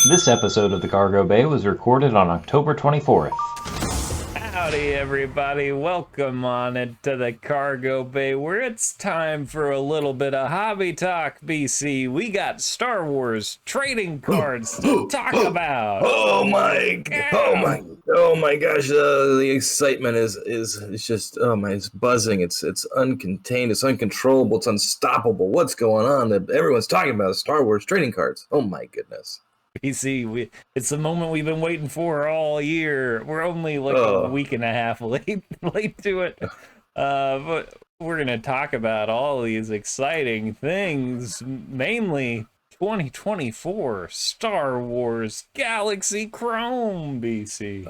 This episode of the Cargo Bay was recorded on October 24th. Howdy, everybody. Welcome on into the Cargo Bay, where it's time for a little bit of hobby talk, BC. We got Star Wars trading cards to talk about. Oh my gosh! The excitement is just it's buzzing. It's uncontained. It's uncontrollable. It's unstoppable. What's going on? Everyone's talking about Star Wars trading cards. Oh my goodness! BC, it's the moment we've been waiting for all year. We're only like a week and a half late to it, but we're gonna talk about all these exciting things, mainly 2024 Star Wars Galaxy Chrome, BC.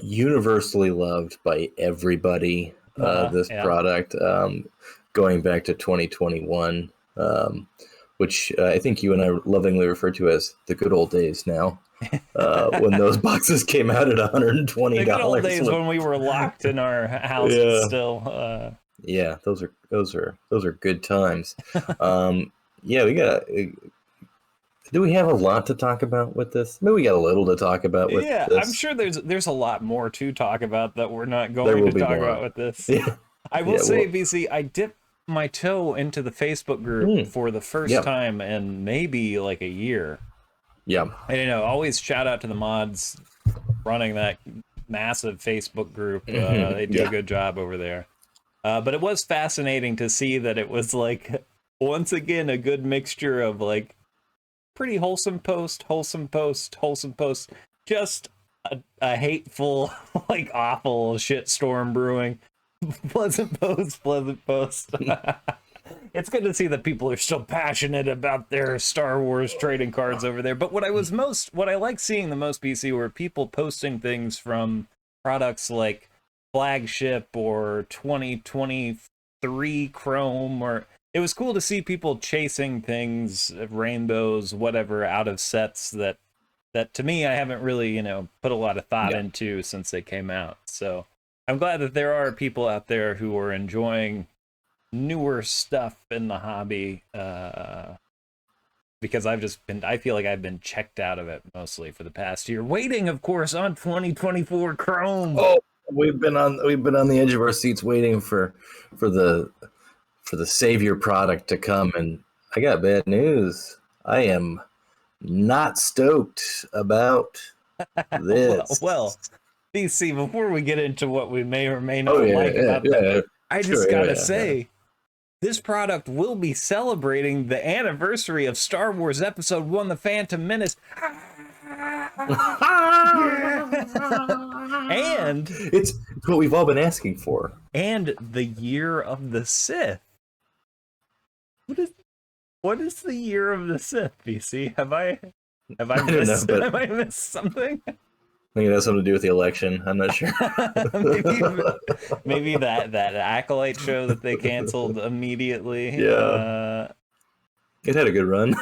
Universally loved by everybody. This product, going back to 2021. Which I think you and I lovingly refer to as the good old days now, when those boxes came out at $120. The good old days when we were locked in our houses still. Yeah, those are good times. We got. Do we have a lot to talk about with this? Maybe we got a little to talk about with this. I'm sure there's a lot more to talk about that we're not going to talk about with this. Yeah. I will say, BC, I dipped my toe into the Facebook group for the first time in maybe like a year. And always shout out to the mods running that massive Facebook group. They do a good job over there. But it was fascinating to see that it was like, once again, a good mixture of like pretty wholesome post, just a hateful, like awful shitstorm brewing. Pleasant post. It's good to see that people are still passionate about their Star Wars trading cards over there. But what I like seeing the most, BC, were people posting things from products like Flagship or 2023 Chrome, or it was cool to see people chasing things, rainbows, whatever, out of sets that to me I haven't really, put a lot of thought into since they came out. So I'm glad that there are people out there who are enjoying newer stuff in the hobby, because I feel like I've been checked out of it mostly for the past year, waiting, of course, on 2024 Chrome. Oh, we've been on the edge of our seats waiting for the savior product to come, and I got bad news. I am not stoked about this. well. BC, before we get into what we may or may not about that, I just gotta say, this product will be celebrating the anniversary of Star Wars Episode 1, The Phantom Menace. And it's what we've all been asking for. And the Year of the Sith. What is the Year of the Sith, BC? Have I missed something? I think it has something to do with the election. I'm not sure. maybe that Acolyte show that they canceled immediately. Yeah. It had a good run.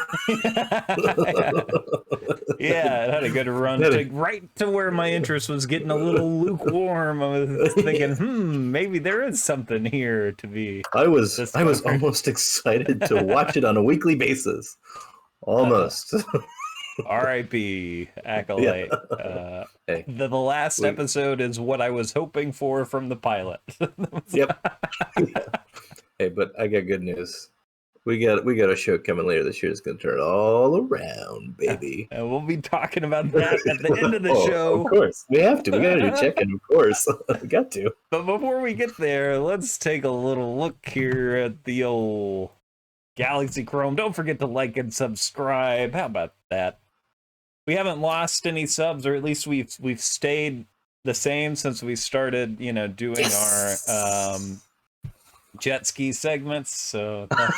Yeah, it had a good run. Right to where my interest was getting a little lukewarm. I was thinking, maybe there is something here to be. I was almost excited to watch it on a weekly basis. Almost. R.I.P. Acolyte. The last episode is what I was hoping for from the pilot. Yep. Hey, but I got good news. We got a show coming later this year that's going to turn it all around, baby. And we'll be talking about that at the end of the show. Of course. We have to. We got to do check-in, of course. We got to. But before we get there, let's take a little look here at the old Galaxy Chrome. Don't forget to like and subscribe. How about that? We haven't lost any subs, or at least we've stayed the same since we started, doing our jet ski segments. So that's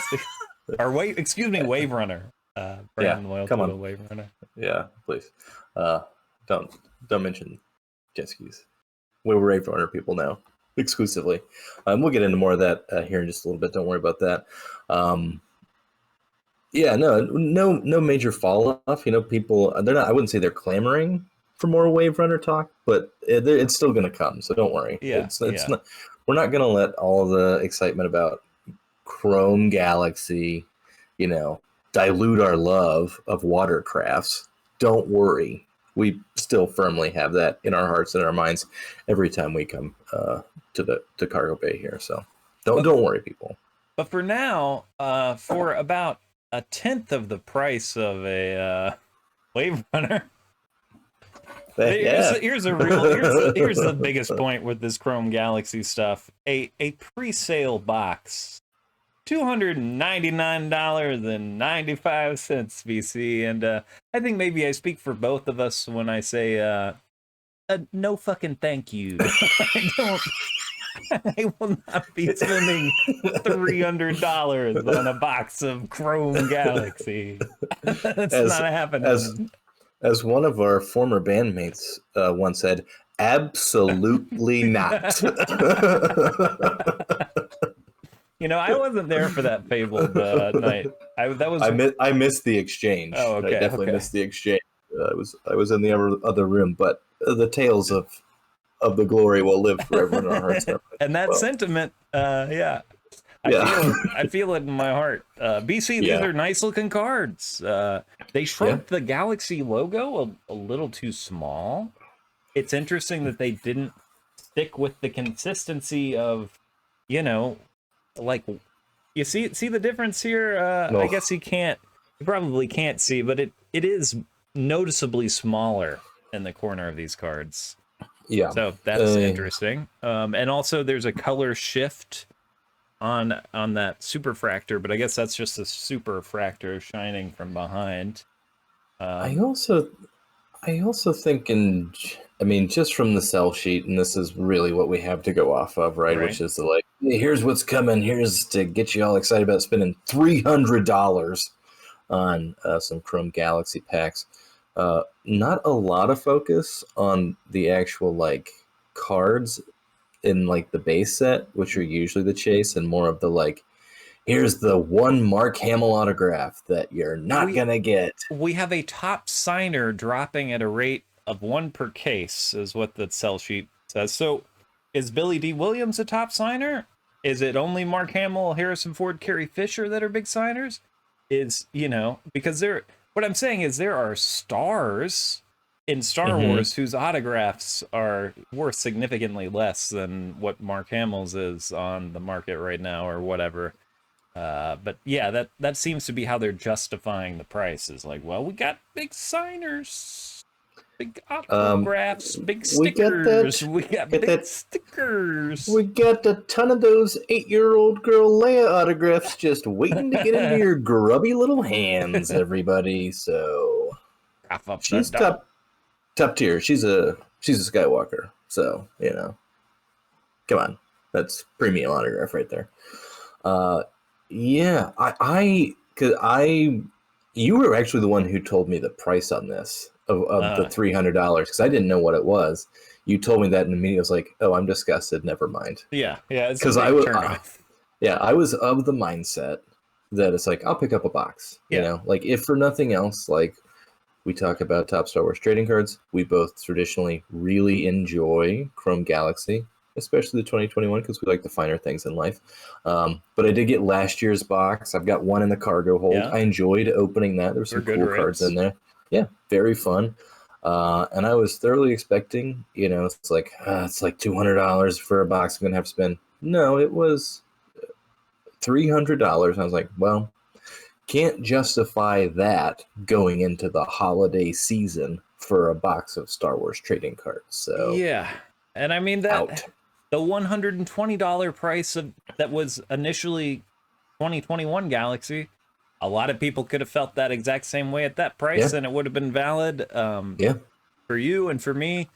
Wave Runner. Come on, Wave Runner. Yeah, please. Don't mention jet skis. We're Wave Runner people now, exclusively. We'll get into more of that here in just a little bit. Don't worry about that. No major fall off. People, they're not. I wouldn't say they're clamoring for more Wave Runner talk, but it's still going to come. So don't worry. It's not. We're not going to let all the excitement about Chrome Galaxy, dilute our love of watercrafts don't worry. We still firmly have that in our hearts and our minds every time we come to Cargo Bay here. So don't worry, people. But for now, for about a tenth of the price of a Wave Runner, here's the biggest point with this Chrome Galaxy stuff. A pre-sale box, $299.95 VC, and I think maybe I speak for both of us when I say no fucking thank you. I will not be spending $300 on a box of Chrome Galaxy. That's not happening. As one of our former bandmates once said, absolutely not. I wasn't there for that fabled night. I missed the exchange. Oh, okay. I definitely missed the exchange. I was in the other room, but the tales of the glory will live forever in our hearts. And that sentiment, I feel it in my heart. BC, these are nice looking cards. They shrunk the Galaxy logo a little too small. It's interesting that they didn't stick with the consistency of, like, you see the difference here. I guess you probably can't see, but it is noticeably smaller in the corner of these cards. Yeah. So that's interesting. And also there's a color shift on that superfractor, but I guess that's just a superfractor shining from behind. I also think just from the sell sheet, and this is really what we have to go off of, right? Which is like, hey, here's what's coming. Here's to get you all excited about spending $300 on some Chrome Galaxy packs. Not a lot of focus on the actual like cards in like the base set, which are usually the chase, and more of the like, here's the one Mark Hamill autograph that you're not gonna get. We have a top signer dropping at a rate of 1 per case, is what the sell sheet says. So is Billy D. Williams a top signer? Is it only Mark Hamill, Harrison Ford, Carrie Fisher that are big signers? Because what I'm saying is there are stars in Star Wars whose autographs are worth significantly less than what Mark Hamill's is on the market right now or whatever. But yeah, that seems to be how they're justifying the price. Is like, well, we got big signers, big autographs, big stickers. We got big stickers. We got a ton of those 8-year-old girl Leia autographs just waiting to get into your grubby little hands, everybody. So she's top tier. She's a Skywalker. So come on, that's premium autograph right there. Yeah, you were actually the one who told me the price on this of the $300 because I didn't know what it was. You told me that, and immediately I was like, "Oh, I'm disgusted. Never mind." Yeah, because I was of the mindset that it's like I'll pick up a box. Like if for nothing else, like we talk about top Star Wars trading cards, we both traditionally really enjoy Chrome Galaxy, especially the 2021 because we like the finer things in life. But I did get last year's box. I've got one in the cargo hold. I enjoyed opening that. There were some cool cards in there. Yeah, very fun. And I was thoroughly expecting, it's like $200 for a box I'm going to have to spend. No, it was $300. I was like, well, can't justify that going into the holiday season for a box of Star Wars trading cards. So yeah. And I mean that the $120 price that was initially 2021 Galaxy, a lot of people could have felt that exact same way at that price, and it would have been valid. For you and for me,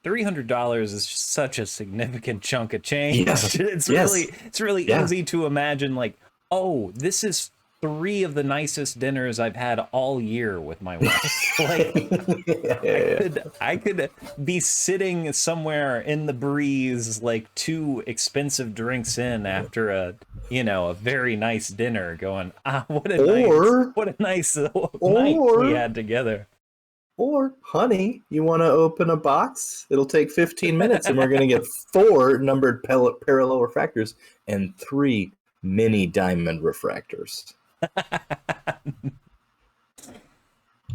$300 is such a significant chunk of change. It's really easy to imagine like, oh, this is 3 of the nicest dinners I've had all year with my wife. Like, I could be sitting somewhere in the breeze, like 2 expensive drinks in after a very nice dinner, going, what a nice night we had together. Or, honey, you want to open a box? It'll take 15 minutes, and we're going to get 4 numbered parallel refractors and 3 mini diamond refractors.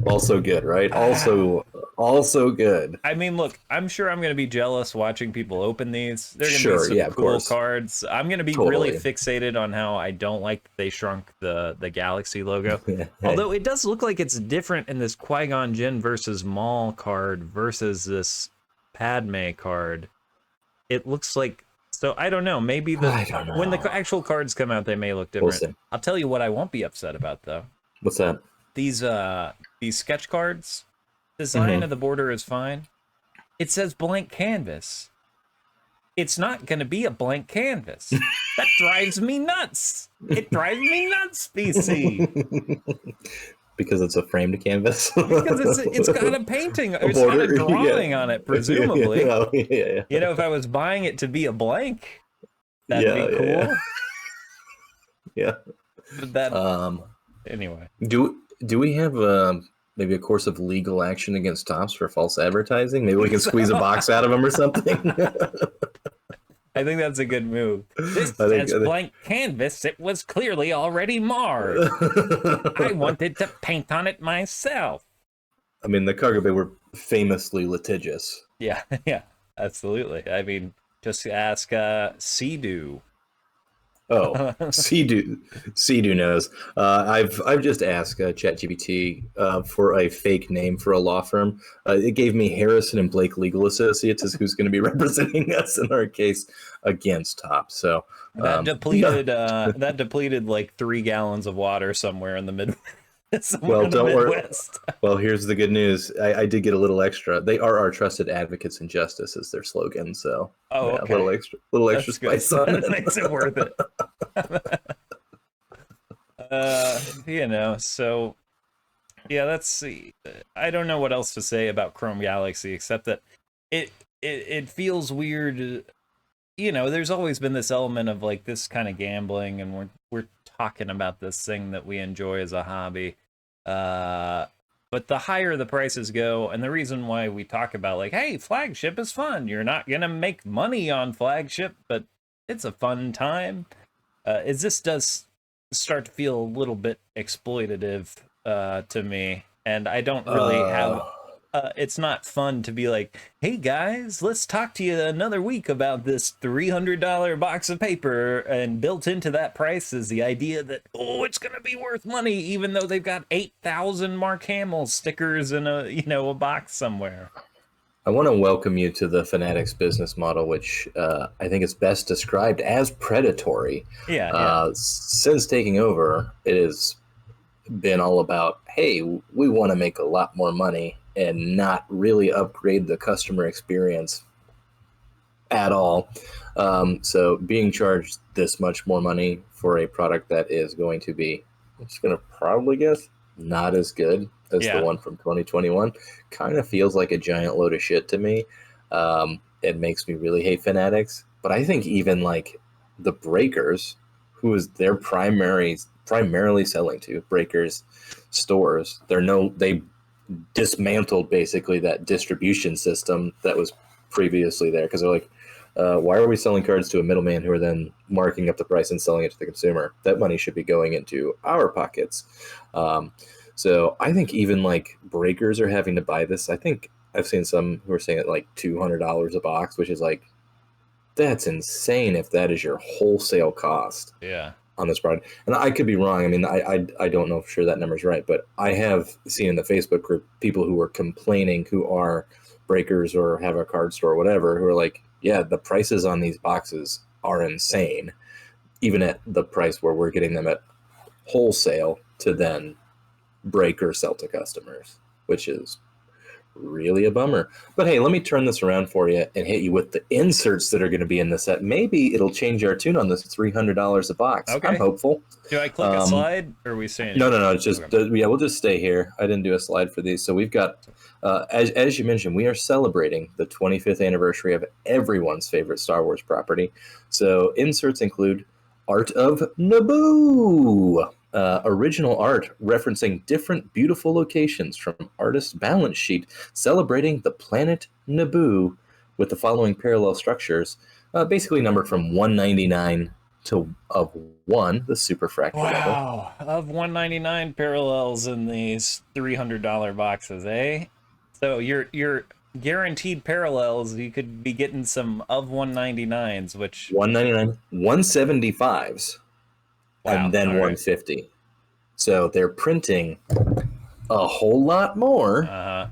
Also good, right? Also good. I mean, look, I'm sure I'm going to be jealous watching people open these. They're going to be Sure, some yeah, of cool course. cards. I'm going to be really Totally. fixated on how I don't like that they shrunk the Galaxy logo. Although it does look like it's different in this Qui-Gon Jinn versus Maul card versus this Padme card. It looks like, so I don't know. Maybe I don't when the know. actual cards come out, they may look We'll different. see. I'll tell you what I won't be upset about though. What's that? These sketch cards, design of the border is fine. It says blank canvas. It's not going to be a blank canvas. That drives me nuts. It drives me nuts, BC. Because it's a framed canvas. Because it's got a painting. It's got a border, drawing on it, presumably. Yeah. You know, if I was buying it to be a blank, that'd be cool. Yeah. But that, anyway. Do we have maybe a course of legal action against Topps for false advertising? Maybe we can squeeze a box out of them or something. I think that's a good move. This says blank canvas. It was clearly already marred. I wanted to paint on it myself. I mean, the Cargo Bay were famously litigious. Yeah, yeah, absolutely. I mean, just ask Sea-Doo. Oh, Sea-Doo knows. I've just asked ChatGPT for a fake name for a law firm. It gave me Harrison and Blake Legal Associates as who's going to be representing us in our case against Top. So that depleted like 3 gallons of water somewhere in the Midwest. Well, don't worry. Well, here's the good news. I did get a little extra. They are our trusted advocates in justice is their slogan. So okay. A little extra spice on it. That makes it worth it. You know, so yeah, let's see. I don't know what else to say about Chrome Galaxy except that it feels weird. You know, there's always been this element of like this kind of gambling, and we're talking about this thing that we enjoy as a hobby. But the higher the prices go, and the reason why we talk about like, hey, flagship is fun. You're not gonna make money on flagship, but it's a fun time. Is this does start to feel a little bit exploitative to me, and I don't really have. It's not fun to be like, hey guys, let's talk to you another week about this $300 box of paper, and built into that price is the idea that, oh, it's gonna be worth money, even though they've got 8,000 Mark Hamill stickers in a box somewhere. I want to welcome you to the Fanatics business model, which I think is best described as predatory. Yeah. Since taking over, it has been all about, hey, we want to make a lot more money and not really upgrade the customer experience at all. So being charged this much more money for a product that is going to be, I'm just going to probably guess, not as good as the one from 2021 kind of feels like a giant load of shit to me. It makes me really hate Fanatics. But I think even like the Breakers, who is their primarily selling to, Breakers stores, they dismantled basically that distribution system that was previously there, because they're like, why are we selling cards to a middleman who are then marking up the price and selling it to the consumer? That money should be going into our pockets. So I think even like Breakers are having to buy this. I think I've seen some who are saying it like $200 a box, which is like, that's insane if that is your wholesale cost. Yeah. On this product. And I could be wrong. I mean, I don't know for sure that number's right, but I have seen in the Facebook group people who are complaining, who are Breakers or have a card store or whatever, who are like, yeah, the prices on these boxes are insane, even at the price where we're getting them at wholesale to then break or sell to customers, which is really a bummer. But hey, let me turn this around for you and hit you with the inserts that are going to be in the set. Maybe it'll change our tune on this $300 a box. Okay. I'm hopeful. Do I click a slide, or are we saying? No. It's just we'll just stay here. I didn't do a slide for these. So we've got, as you mentioned, we are celebrating the 25th anniversary of everyone's favorite Star Wars property. So inserts include Art of Naboo. Original art referencing different beautiful locations from artist's balance sheet celebrating the planet Naboo with the following parallel structures, basically numbered from 199 of 1, the superfractor level. Wow, of 199 parallels in these $300 boxes, eh? So you're guaranteed parallels. You could be getting some of 199s, which 199, 175s, wow, and then all right. 150. So they're printing a whole lot more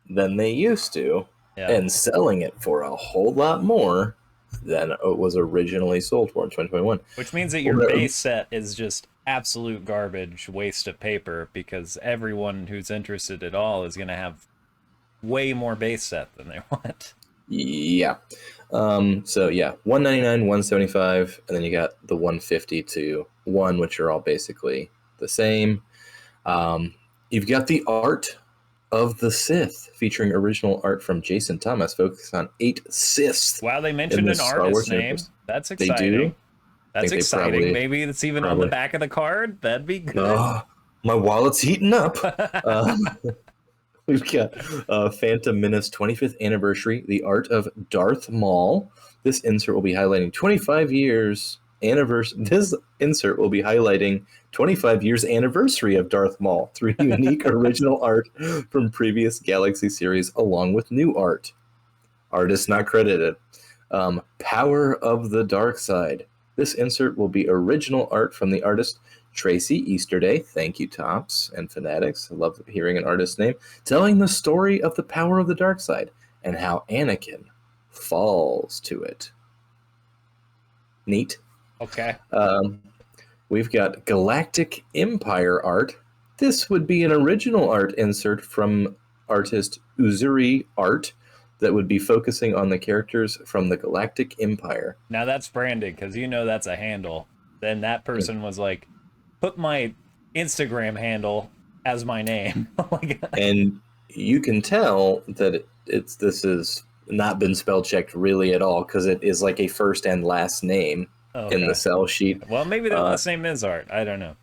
than they used to, and selling it for a whole lot more than it was originally sold for in 2021. Which means that your base set is just absolute garbage, waste of paper, because everyone who's interested at all is going to have way more base set than they want. Yeah. So yeah, 199, 175, and then you got the 150 to 1, which are all basically the same. You've got the art of the Sith, featuring original art from Jason Thomas, focused on 8 Siths. Wow, they mentioned an artist name. Universe. That's exciting. They do. That's exciting. Maybe it's even on the back of the card. That'd be good. My wallet's heating up. We've got Phantom Menace 25th Anniversary, The Art of Darth Maul. This insert will be highlighting 25 years anniversary. This insert will be highlighting 25 years anniversary of Darth Maul through unique original art from previous Galaxy series, along with new art. Artist not credited. Power of the Dark Side. This insert will be original art from the artist Tracy Easterday. Thank you, Tops and Fanatics. I love hearing an artist's name. Telling the story of the power of the dark side and how Anakin falls to it. Neat. Okay. We've got Galactic Empire art. This would be an original art insert from artist Uzuri Art that would be focusing on the characters from the Galactic Empire. Now that's branded, because you know that's a handle. Then that person was like, put my Instagram handle as my name. And you can tell that this has not been spell checked really at all, because it is like a first and last name in the cell sheet. Well, maybe the last name is Art. I don't know.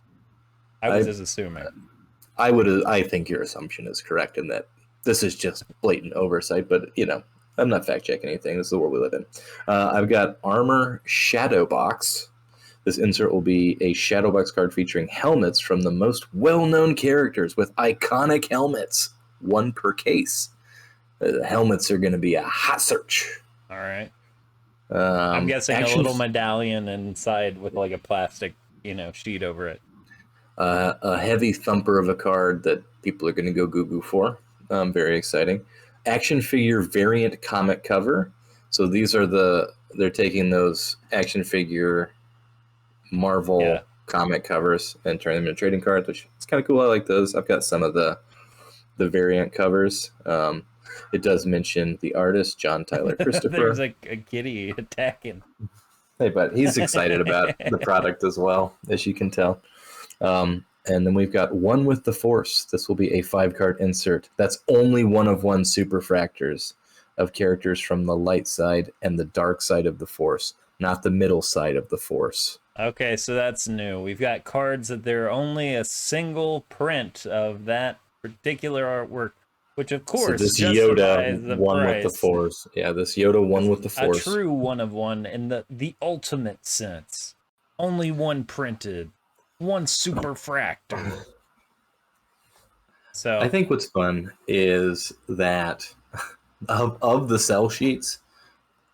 I was just assuming. I think your assumption is correct in that this is just blatant oversight, but I'm not fact checking anything. This is the world we live in. I've got Armor Shadow Box. This insert will be a shadow box card featuring helmets from the most well-known characters with iconic helmets, 1 per case. The helmets are going to be a hot search. All right. I'm guessing a little medallion inside with like a plastic, sheet over it. A heavy thumper of a card that people are going to go goo-goo for. Very exciting. Action figure variant comic cover. So these are they're taking those action figure Marvel comic covers and turning them into trading cards, which is kind of cool. I like those. I've got some of the variant covers. It does mention the artist, John Tyler Christopher. There's like a kitty attacking. Hey, but he's excited about the product as well, as you can tell. And then we've got One with the Force. This will be a 5-card insert. That's only 1 of 1 superfractors of characters from the light side and the dark side of the Force, not the middle side of the Force. Okay, so that's new. We've got cards that they're only a single print of that particular artwork, which of course so this justifies Yoda the 1 price. with the Force. Yeah, this Yoda 1 with the Force. A true 1 of 1 in the ultimate sense. Only 1 printed. 1 superfractor. So I think what's fun is that of the cell sheets,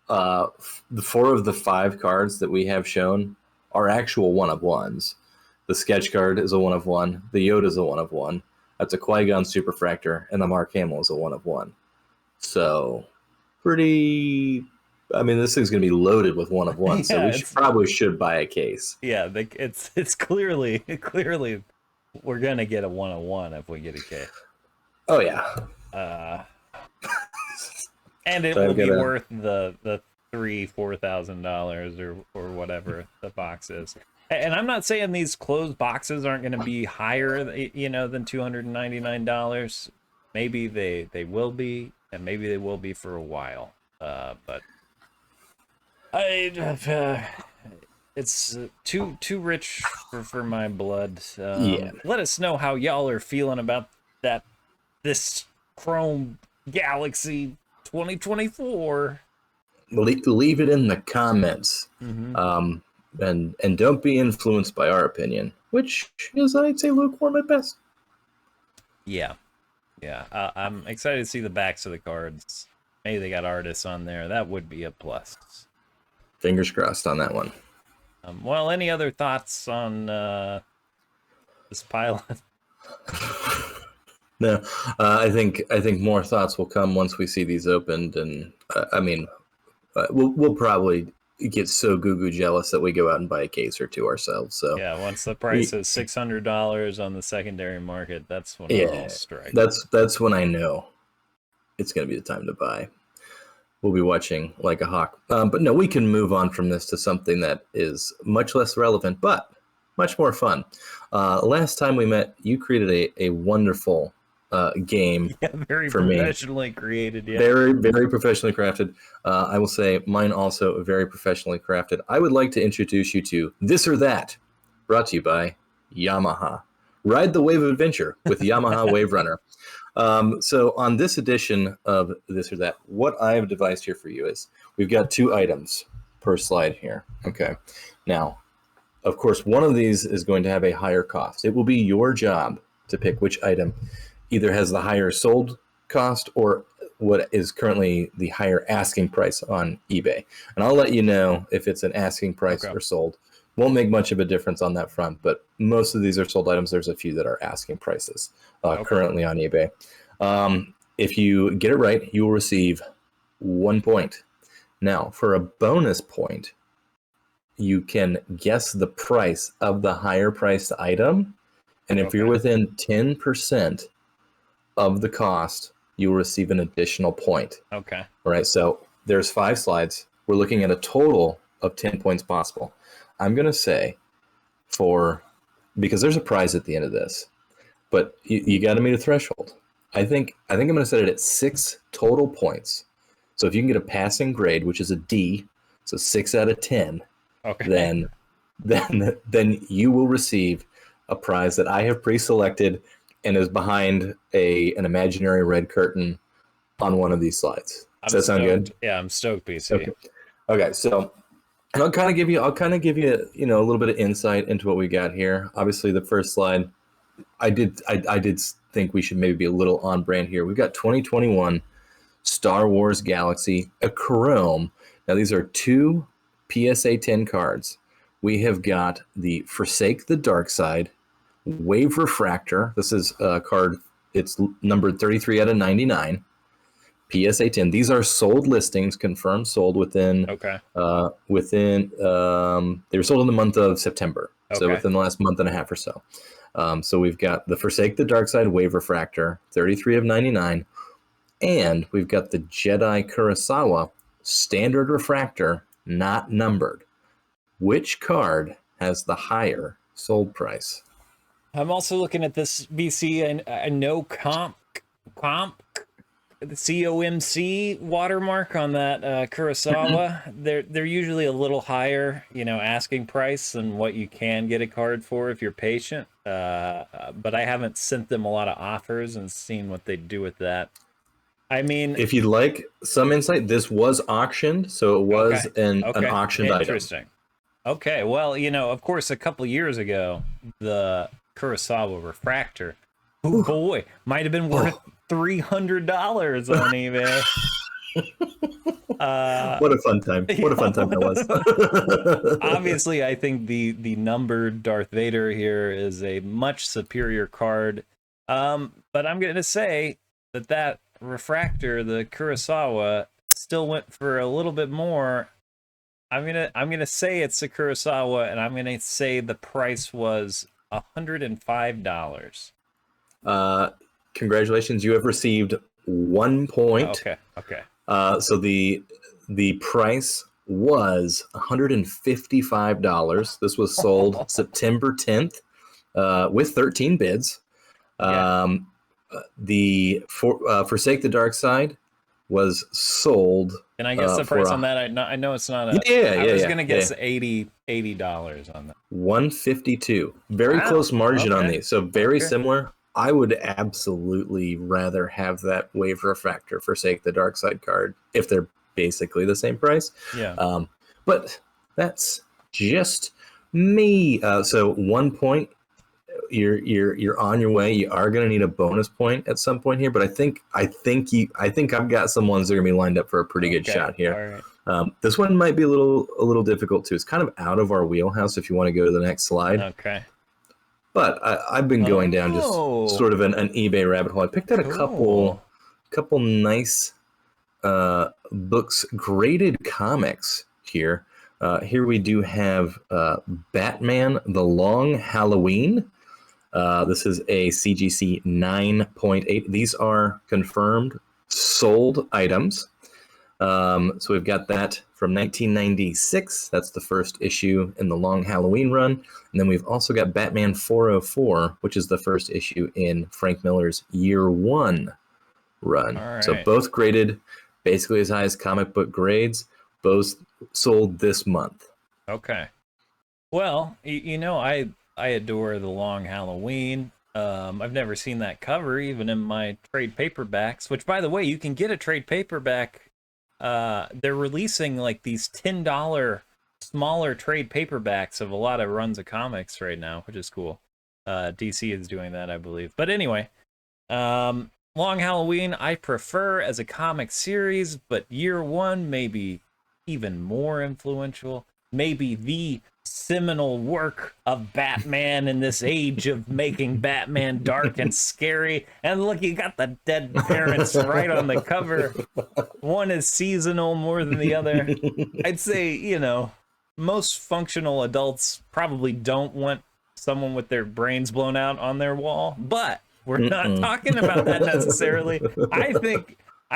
the 4 of the 5 cards that we have shown are actual 1 of 1s. The sketch card is a 1 of 1. The Yoda is a 1 of 1. That's a Qui-Gon Superfractor, and the Mark Hamill is a 1 of 1. So, pretty. I mean, this thing's going to be loaded with 1 of 1. So we probably should buy a case. Yeah, it's clearly we're gonna get a 1 of 1 if we get a case. Oh yeah. And it will be worth the $3,000-$4,000 or whatever the box is. And I'm not saying these closed boxes aren't going to be higher, than $299. Maybe they will be, and maybe they will be for a while. But it's too rich for my blood. Let us know how y'all are feeling about this Chrome Galaxy 2024. Leave it in the comments. Mm-hmm. and don't be influenced by our opinion, which is, I'd say, lukewarm at best. Yeah. I'm excited to see the backs of the cards. Maybe they got artists on there. That would be a plus. Fingers crossed on that one. Well, any other thoughts on this pilot? No, I think more thoughts will come once we see these opened, and we'll probably get so goo jealous that we go out and buy a case or two ourselves. So yeah, once the price is $600 on the secondary market, that's when I'll strike. That's when I know it's going to be the time to buy. We'll be watching like a hawk. But no, we can move on from this to something that is much less relevant, but much more fun. Last time we met, you created a wonderful game. Yeah, very for professionally me. Created. Yeah, very, very professionally crafted. I will say mine also very professionally crafted. I would like to introduce you to This or That, brought to you by Yamaha. Ride the wave of adventure with Yamaha Wave Runner. So on this edition of This or That, what I have devised here for you is we've got 2 items per slide here. Okay. Now, of course, one of these is going to have a higher cost. It will be your job to pick which item either has the higher sold cost or what is currently the higher asking price on eBay. And I'll let you know if it's an asking price or sold. Won't make much of a difference on that front, but most of these are sold items. There's a few that are asking prices currently on eBay. If you get it right, you will receive 1 point. Now, for a bonus point, you can guess the price of the higher priced item. And if you're within 10% of the cost, you will receive an additional point. Okay. All right. So there's 5 slides. We're looking at a total of 10 points possible. I'm going to say because there's a prize at the end of this, but you got to meet a threshold. I think I'm going to set it at 6 total points. So if you can get a passing grade, which is a D, so 6 out of 10, then you will receive a prize that I have pre-selected and is behind an imaginary red curtain on one of these slides. Does that sound good? Yeah, I'm stoked, PC. Okay. So and I'll kind of give you a little bit of insight into what we got here. Obviously, the first slide, I did think we should maybe be a little on brand here. We've got 2021 Star Wars Galaxy, a Chrome. Now these are 2 PSA 10 cards. We have got the Forsake the Dark Side, Wave Refractor. This is a card. It's numbered 33 out of 99. PSA 10. These are sold listings, confirmed sold within. They were sold in the month of September, so within the last month and a half or so. So we've got the Forsake the Dark Side Wave Refractor, 33 of 99, and we've got the Jedi Kurosawa Standard Refractor, not numbered. Which card has the higher sold price? I'm also looking at this BC, and I know comp the COMC watermark on that Kurosawa. They're usually a little higher, asking price than what you can get a card for if you're patient. But I haven't sent them a lot of offers and seen what they do with that. I mean, if you'd like some insight, this was auctioned, so it was an auctioned item. Interesting. Okay, well, of course, a couple years ago, the Kurosawa Refractor, might have been worth $300 on eBay. What a fun time! What a fun time that was. Obviously, I think the numbered Darth Vader here is a much superior card. But I'm going to say that Refractor, the Kurosawa, still went for a little bit more. I'm gonna say it's a Kurosawa, and I'm gonna say the price was $105. Congratulations, you have received 1 point. Okay. So the price was $155. This was sold September 10th with 13 bids. The Forsake the Dark Side was sold. Can I guess the price on that? I know it's not a. I was gonna guess $80 on that. 152. Very close margin on these. So very similar. I would absolutely rather have that Wave Refractor Forsake the Dark Side card if they're basically the same price. Yeah. But that's just me. So 1 point. You're on your way. You are going to need a bonus point at some point here, but I think I've got some ones that are going to be lined up for a pretty good shot here. All right. This one might be a little difficult too. It's kind of out of our wheelhouse if you want to go to the next slide. Okay. But I've been going down just sort of an eBay rabbit hole. I picked out a couple nice books, graded comics here. Here we do have Batman: The Long Halloween. This is a CGC 9.8. These are confirmed sold items. So we've got that from 1996. That's the first issue in the Long Halloween run. And then we've also got Batman 404, which is the first issue in Frank Miller's Year One run. All right. So both graded basically as high as comic book grades, both sold this month. Okay. Well, I adore the Long Halloween. I've never seen that cover, even in my trade paperbacks, which, by the way, you can get a trade paperback. They're releasing like these $10 smaller trade paperbacks of a lot of runs of comics right now, which is cool. DC is doing that, I believe. But anyway, Long Halloween I prefer as a comic series, but Year One maybe even more influential. Maybe the seminal work of Batman in this age of making Batman dark and scary. And look, you got the dead parents right on the cover. One is seasonal more than the other. I'd say, most functional adults probably don't want someone with their brains blown out on their wall, but we're not talking about that necessarily. I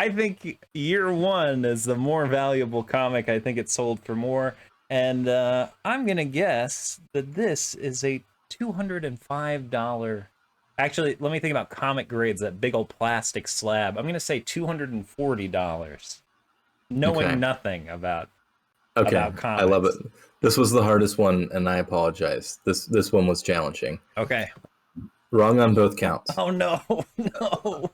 think Year One is the more valuable comic. I think it sold for more. And I'm going to guess that this is a $205. Actually, let me think about comic grades, that big old plastic slab. I'm going to say $240. Knowing nothing about comics. I love it. This was the hardest one, and I apologize. This one was challenging. Okay. Wrong on both counts. Oh, no. No.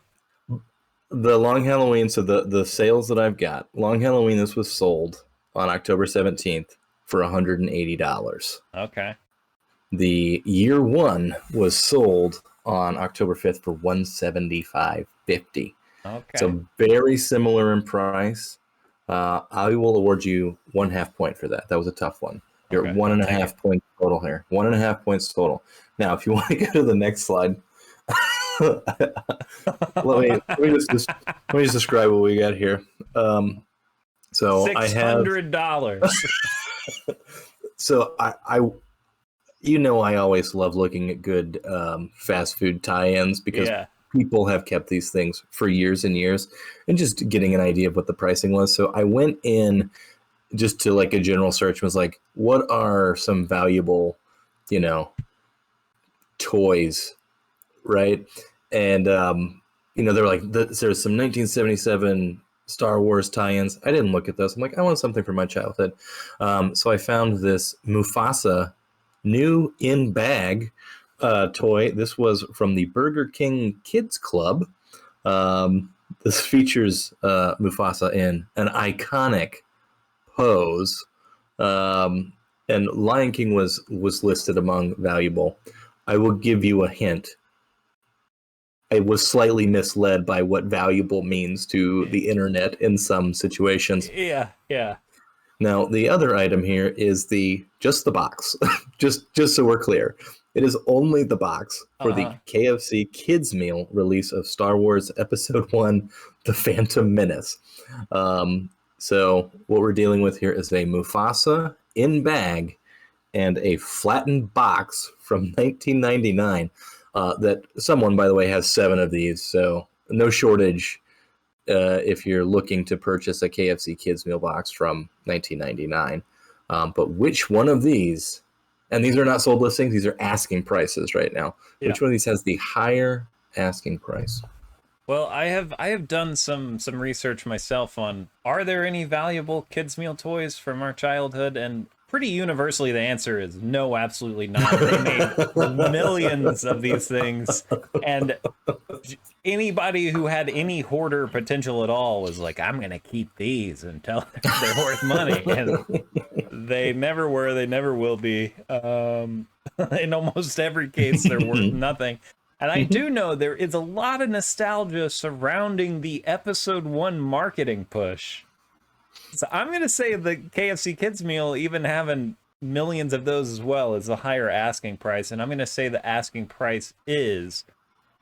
The Long Halloween, so the sales that I've got, Long Halloween, this was sold on October 17th. For $180. Okay. The Year One was sold on October 5th for $175.50. Okay. So very similar in price. I will award you 1/2 point for that. That was a tough one. You're at 1.5 points total here. 1.5 points total. Now, if you want to go to the next slide, let me just describe what we got here. So $600. So I always love looking at good fast food tie-ins because people have kept these things for years and years, and just getting an idea of what the pricing was. So I went in just to like a general search, was like, what are some valuable, toys, right? And they're like, there's some 1977 Star Wars tie-ins. I didn't look at those. I'm like, I want something from my childhood. So I found this Mufasa new in bag toy. This was from the Burger King Kids Club. This features Mufasa in an iconic pose. And Lion King was listed among valuable. I will give you a hint. I was slightly misled by what valuable means to the internet in some situations. Yeah. Now, the other item here is just the box. just so we're clear. It is only the box for the KFC Kids Meal release of Star Wars Episode 1, The Phantom Menace. So what we're dealing with here is a Mufasa in bag and a flattened box from 1999. That someone, by the way, has 7 of these, so no shortage if you're looking to purchase a KFC Kids Meal box from 1999. But which one of these, and these are not sold listings, these are asking prices right now. Yeah. Which one of these has the higher asking price? Well, I have done some research myself on, are there any valuable kids meal toys from our childhood? And pretty universally, the answer is no, absolutely not. They made millions of these things, and anybody who had any hoarder potential at all was like, I'm going to keep these until they're worth money. And They never were. They never will be. In almost every case, they're worth nothing. And I do know there is a lot of nostalgia surrounding the episode 1 marketing push. So I'm going to say the KFC Kids meal, even having millions of those as well, is a higher asking price. And I'm going to say the asking price is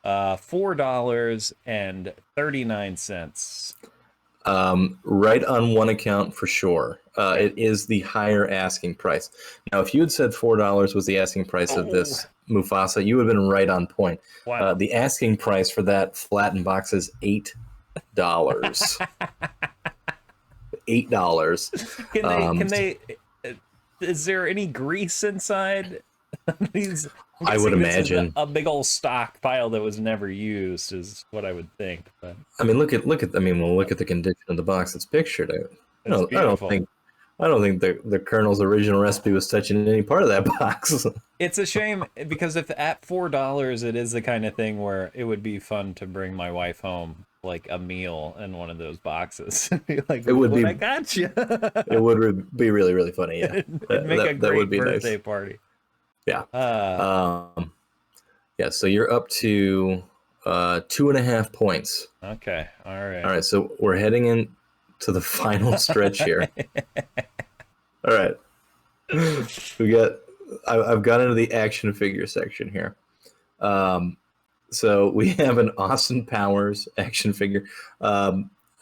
$4.39. Right on one account for sure. It is the higher asking price. Now, if you had said $4 was the asking price of this Mufasa, you would have been right on point. Wow. The asking price for that flattened box is $8. $8. Can they? Is there any grease inside these? I would imagine a big old stockpile that was never used is what I would think. But I mean, look at. I mean, we'll look at the condition of the box that's pictured. I don't think the Colonel's original recipe was touching any part of that box. It's a shame because if at $4, it is the kind of thing where it would be fun to bring my wife home like a meal in one of those boxes. Like, it would be. I got you. It would be really, really funny. Yeah, it'd make a great birthday party. Yeah. Yeah. So you're up to 2.5 points. Okay. All right. All right. So we're heading in to the final stretch here. All right. I've got into the action figure section here. So we have an Austin Powers action figure.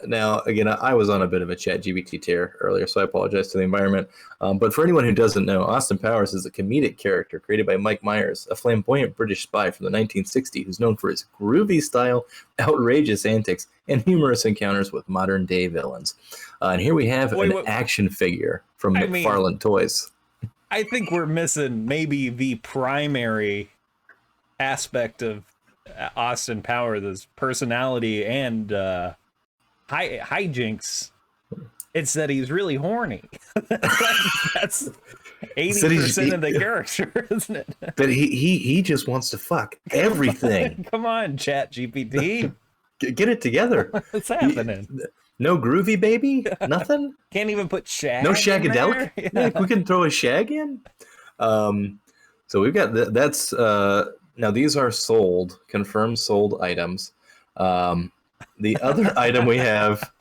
Now, again, I was on a bit of a ChatGPT tear earlier, so I apologize to the environment. But for anyone who doesn't know, Austin Powers is a comedic character created by Mike Myers, a flamboyant British spy from the 1960s who's known for his groovy style, outrageous antics, and humorous encounters with modern-day villains. And here we have an action figure from McFarlane Toys. I think we're missing maybe the primary aspect of Austin Powers, his personality and hijinks. It's that he's really horny. That's 80% of the character, isn't it? But he just wants to fuck everything. Come on, ChatGPT. Get it together. What's happening? No groovy baby? Nothing? Can't even put shag. No shagadelic? Yeah, we can throw a shag in. So we've got that's now these are confirmed sold items. The other item we have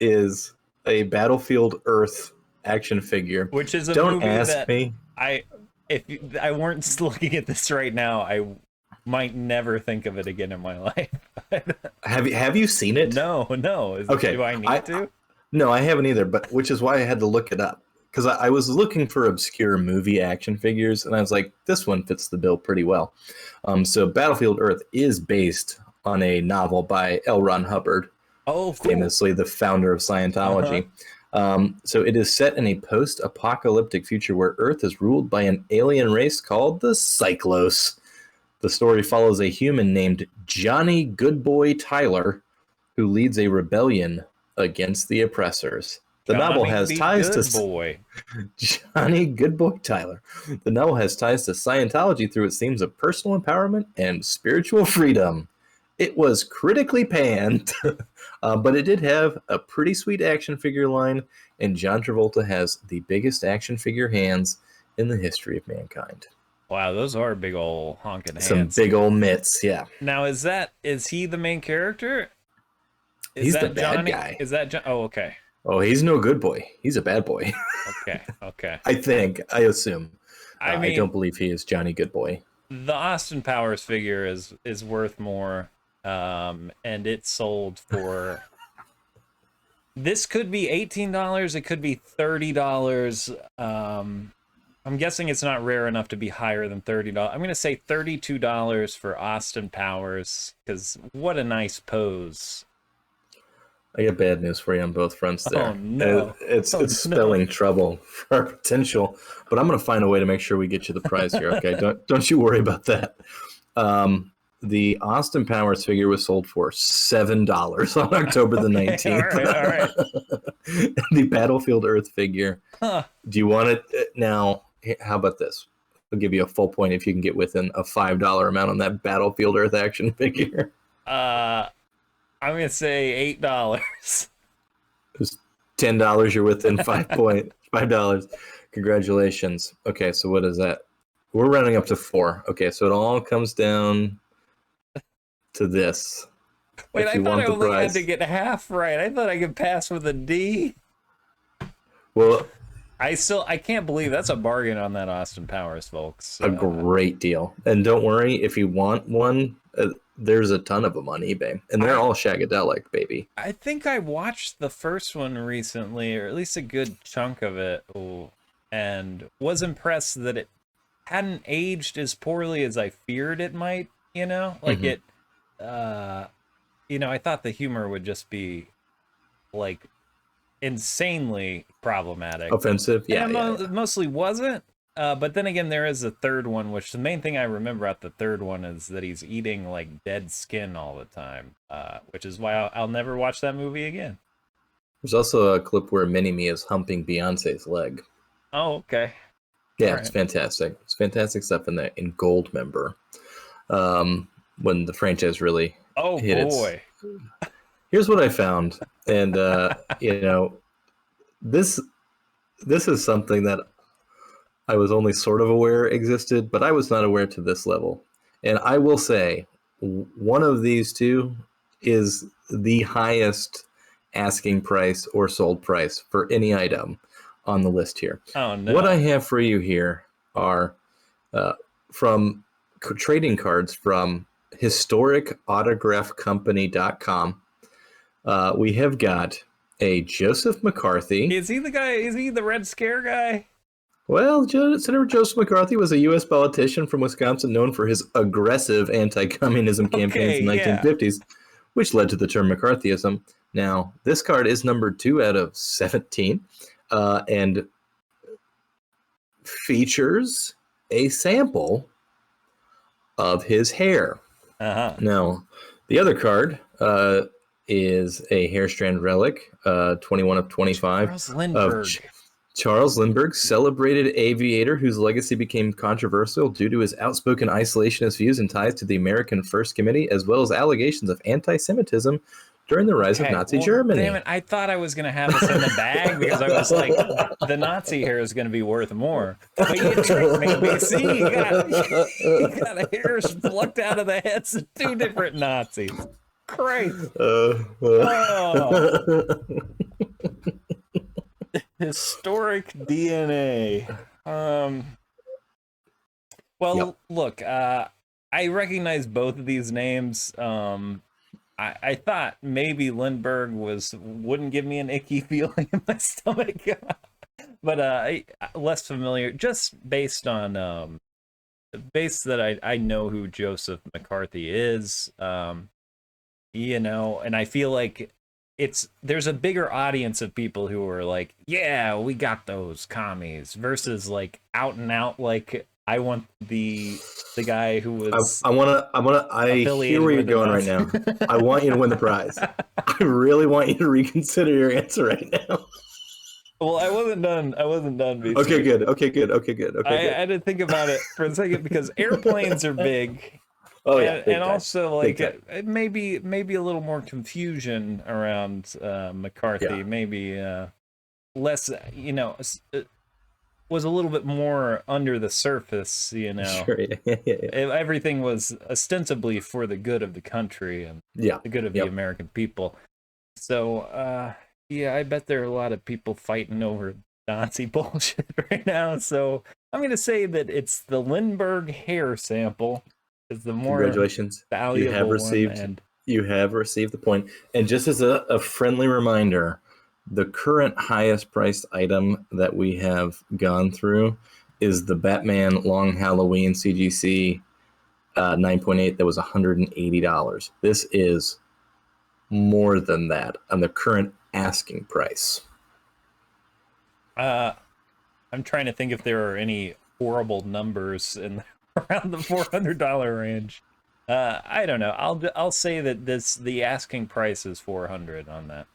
is a Battlefield Earth action figure, which is a Don't movie ask that me. If I weren't looking at this right now, I might never think of it again in my life. Have you seen it? No. Okay. Do I need to? No, I haven't either, but which is why I had to look it up. Because I was looking for obscure movie action figures, and I was like, this one fits the bill pretty well. So Battlefield Earth is based on a novel by L. Ron Hubbard, famously the founder of Scientology. So it is set in a post-apocalyptic future where Earth is ruled by an alien race called the Cyclos. The story follows a human named Johnny Goodboy Tyler, who leads a rebellion against the oppressors. The novel has ties to Johnny Goodboy Tyler. The novel has ties to Scientology through its themes of personal empowerment and spiritual freedom. It was critically panned, but it did have a pretty sweet action figure line, and John Travolta has the biggest action figure hands in the history of mankind. Wow, those are big old honking hands. Some big old mitts, yeah. Now, is he the main character? He's the bad guy. Is that John? Oh, okay. Oh, he's no good boy. He's a bad boy. Okay. I assume. I mean, I don't believe he is Johnny Goodboy. The Austin Powers figure is worth more, and it's sold for. This could be $18. It could be $30. I'm guessing it's not rare enough to be higher than $30. I'm going to say $32 for Austin Powers, because what a nice pose. I got bad news for you on both fronts there. Oh, no. It's spelling trouble for our potential, but I'm going to find a way to make sure we get you the prize here, okay? Don't you worry about that. The Austin Powers figure was sold for $7 on October the 19th. All right. The Battlefield Earth figure. Huh. Do you want it now? How about this? I'll give you a full point if you can get within a $5 amount on that Battlefield Earth action figure. I'm going to say $8. It was $10. You're within 5 points. $5. Congratulations. Okay, so what is that? We're rounding up to 4. Okay, so it all comes down to this. Wait, If I you thought want I the only had prize. to get half right. I thought I could pass with a D. Well, I can't believe that's a bargain on that Austin Powers, folks. a great deal. And don't worry, if you want one, there's a ton of them on eBay. And they're all shagadelic, baby. I think I watched the first one recently, or at least a good chunk of it, and was impressed that it hadn't aged as poorly as I feared it might, Like it, I thought the humor would just be, like, insanely problematic. Offensive? Yeah, And it mostly wasn't. But then again, there is a third one, which the main thing I remember about the third one is that he's eating like dead skin all the time, which is why I'll never watch that movie again. There's also a clip where Mini-Me is humping Beyonce's leg. Oh, okay. Yeah, it's fantastic. It's fantastic stuff in Goldmember. When the franchise really hit boy. Here's what I found, and this is something that I was only sort of aware existed, but I was not aware to this level. And I will say, one of these two is the highest asking price or sold price for any item on the list here. Oh, no. What I have for you here are from trading cards from historicautograph.company.com. We have got a Joseph McCarthy. Is he the guy? Is he the Red Scare guy? Well, Senator Joseph McCarthy was a U.S. politician from Wisconsin known for his aggressive anti-communism campaigns in the 1950s, which led to the term McCarthyism. Now, this card is numbered 2 out of 17 and features a sample of his hair. Now, the other card is a hair strand relic, 21 of 25. Charles Lindbergh. Charles Lindbergh, celebrated aviator whose legacy became controversial due to his outspoken isolationist views and ties to the American First Committee, as well as allegations of anti-Semitism during the rise of Nazi Germany. Damn it, I thought I was going to have this in the bag because I was like, the Nazi hair is going to be worth more. But you tricked me, BC. You got a hair plucked out of the heads of 2 different Nazis. Christ. Historic DNA. Look, I recognize both of these names. I thought maybe Lindbergh wouldn't give me an icky feeling in my stomach, but less familiar, just based on that I know who Joseph McCarthy is, and I feel like there's a bigger audience of people who are like, yeah, we got those commies, versus like out and out, like I want the guy who was I hear where you're going right now. I want you to win the prize. I really want you to reconsider your answer right now. Well, I wasn't done. BC. Okay, good. I had to think about it for a second because airplanes are big. Oh yeah, and also like it maybe a little more confusion around McCarthy. Yeah. Maybe less, was a little bit more under the surface. Sure, yeah. Everything was ostensibly for the good of the country and the good of the American people. So I bet there are a lot of people fighting over Nazi bullshit right now. So I'm going to say that it's the Lindbergh hair sample. Is the more Congratulations. Valuable you have received the point. And just as a friendly reminder, the current highest priced item that we have gone through is the Batman Long Halloween CGC 9.8 that was $180. This is more than that on the current asking price. I'm trying to think if there are any horrible numbers around the $400 range. I don't know. I'll say that the asking price is $400 on that.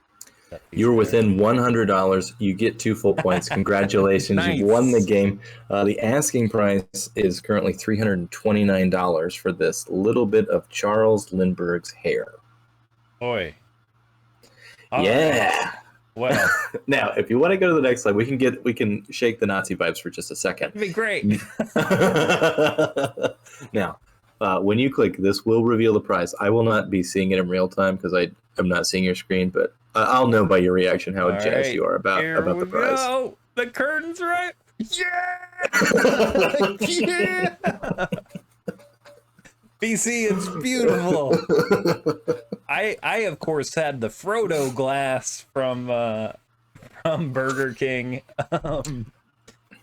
You're within $100. You get 2 full points. Congratulations. Nice. You've won the game. The asking price is currently $329 for this little bit of Charles Lindbergh's hair. Boy. Yeah. Well, Now, if you want to go to the next slide, we can shake the Nazi vibes for just a second. It'd be great. Now, when you click, this will reveal the prize. I will not be seeing it in real time because I am not seeing your screen, but I'll know by your reaction how jazzed you are about the prize. Go. The curtain's right. Yeah. Yeah. BC, it's beautiful. I of course had the Frodo glass from Burger King.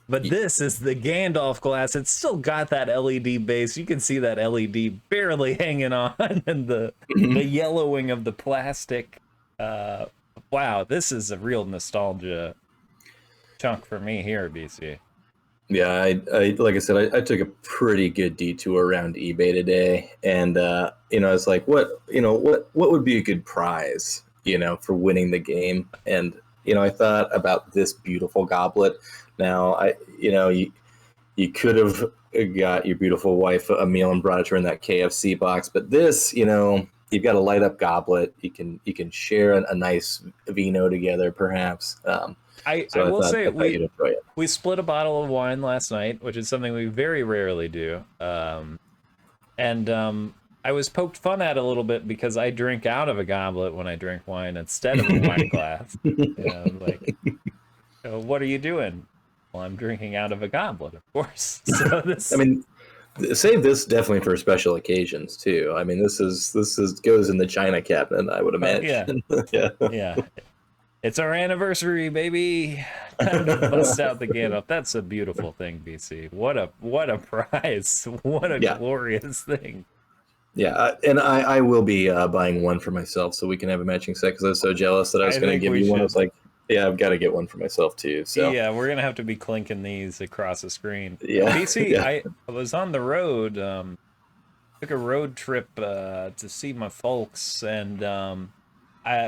But this is the Gandalf glass. It's still got that LED base. You can see that LED barely hanging on, and the yellowing of the plastic. Wow, this is a real nostalgia chunk for me here, BC. Yeah, I like I said, I took a pretty good detour around eBay today, and I was like, what would be a good prize, for winning the game? And I thought about this beautiful goblet. Now, you could have got your beautiful wife a meal and brought it to her in that KFC box, but this, you've got a light up goblet. You can share a nice vino together, perhaps. I will say we split a bottle of wine last night, which is something we very rarely do. I was poked fun at a little bit because I drink out of a goblet when I drink wine instead of a wine glass. Like, what are you doing? Well, I'm drinking out of a goblet, of course. So this. I mean, save this definitely for special occasions too. I mean, this goes in the china cabinet, I would imagine. Yeah. It's our anniversary, baby. Time to bust out the Gandalf. That's a beautiful thing, BC. What a prize. What a glorious thing. Yeah, and I will be buying one for myself so we can have a matching set because I was so jealous that I was going to give you one. I was like, yeah, I've got to get one for myself too. So yeah, we're going to have to be clinking these across the screen. Yeah. BC, yeah. I was on the road, took a road trip to see my folks, and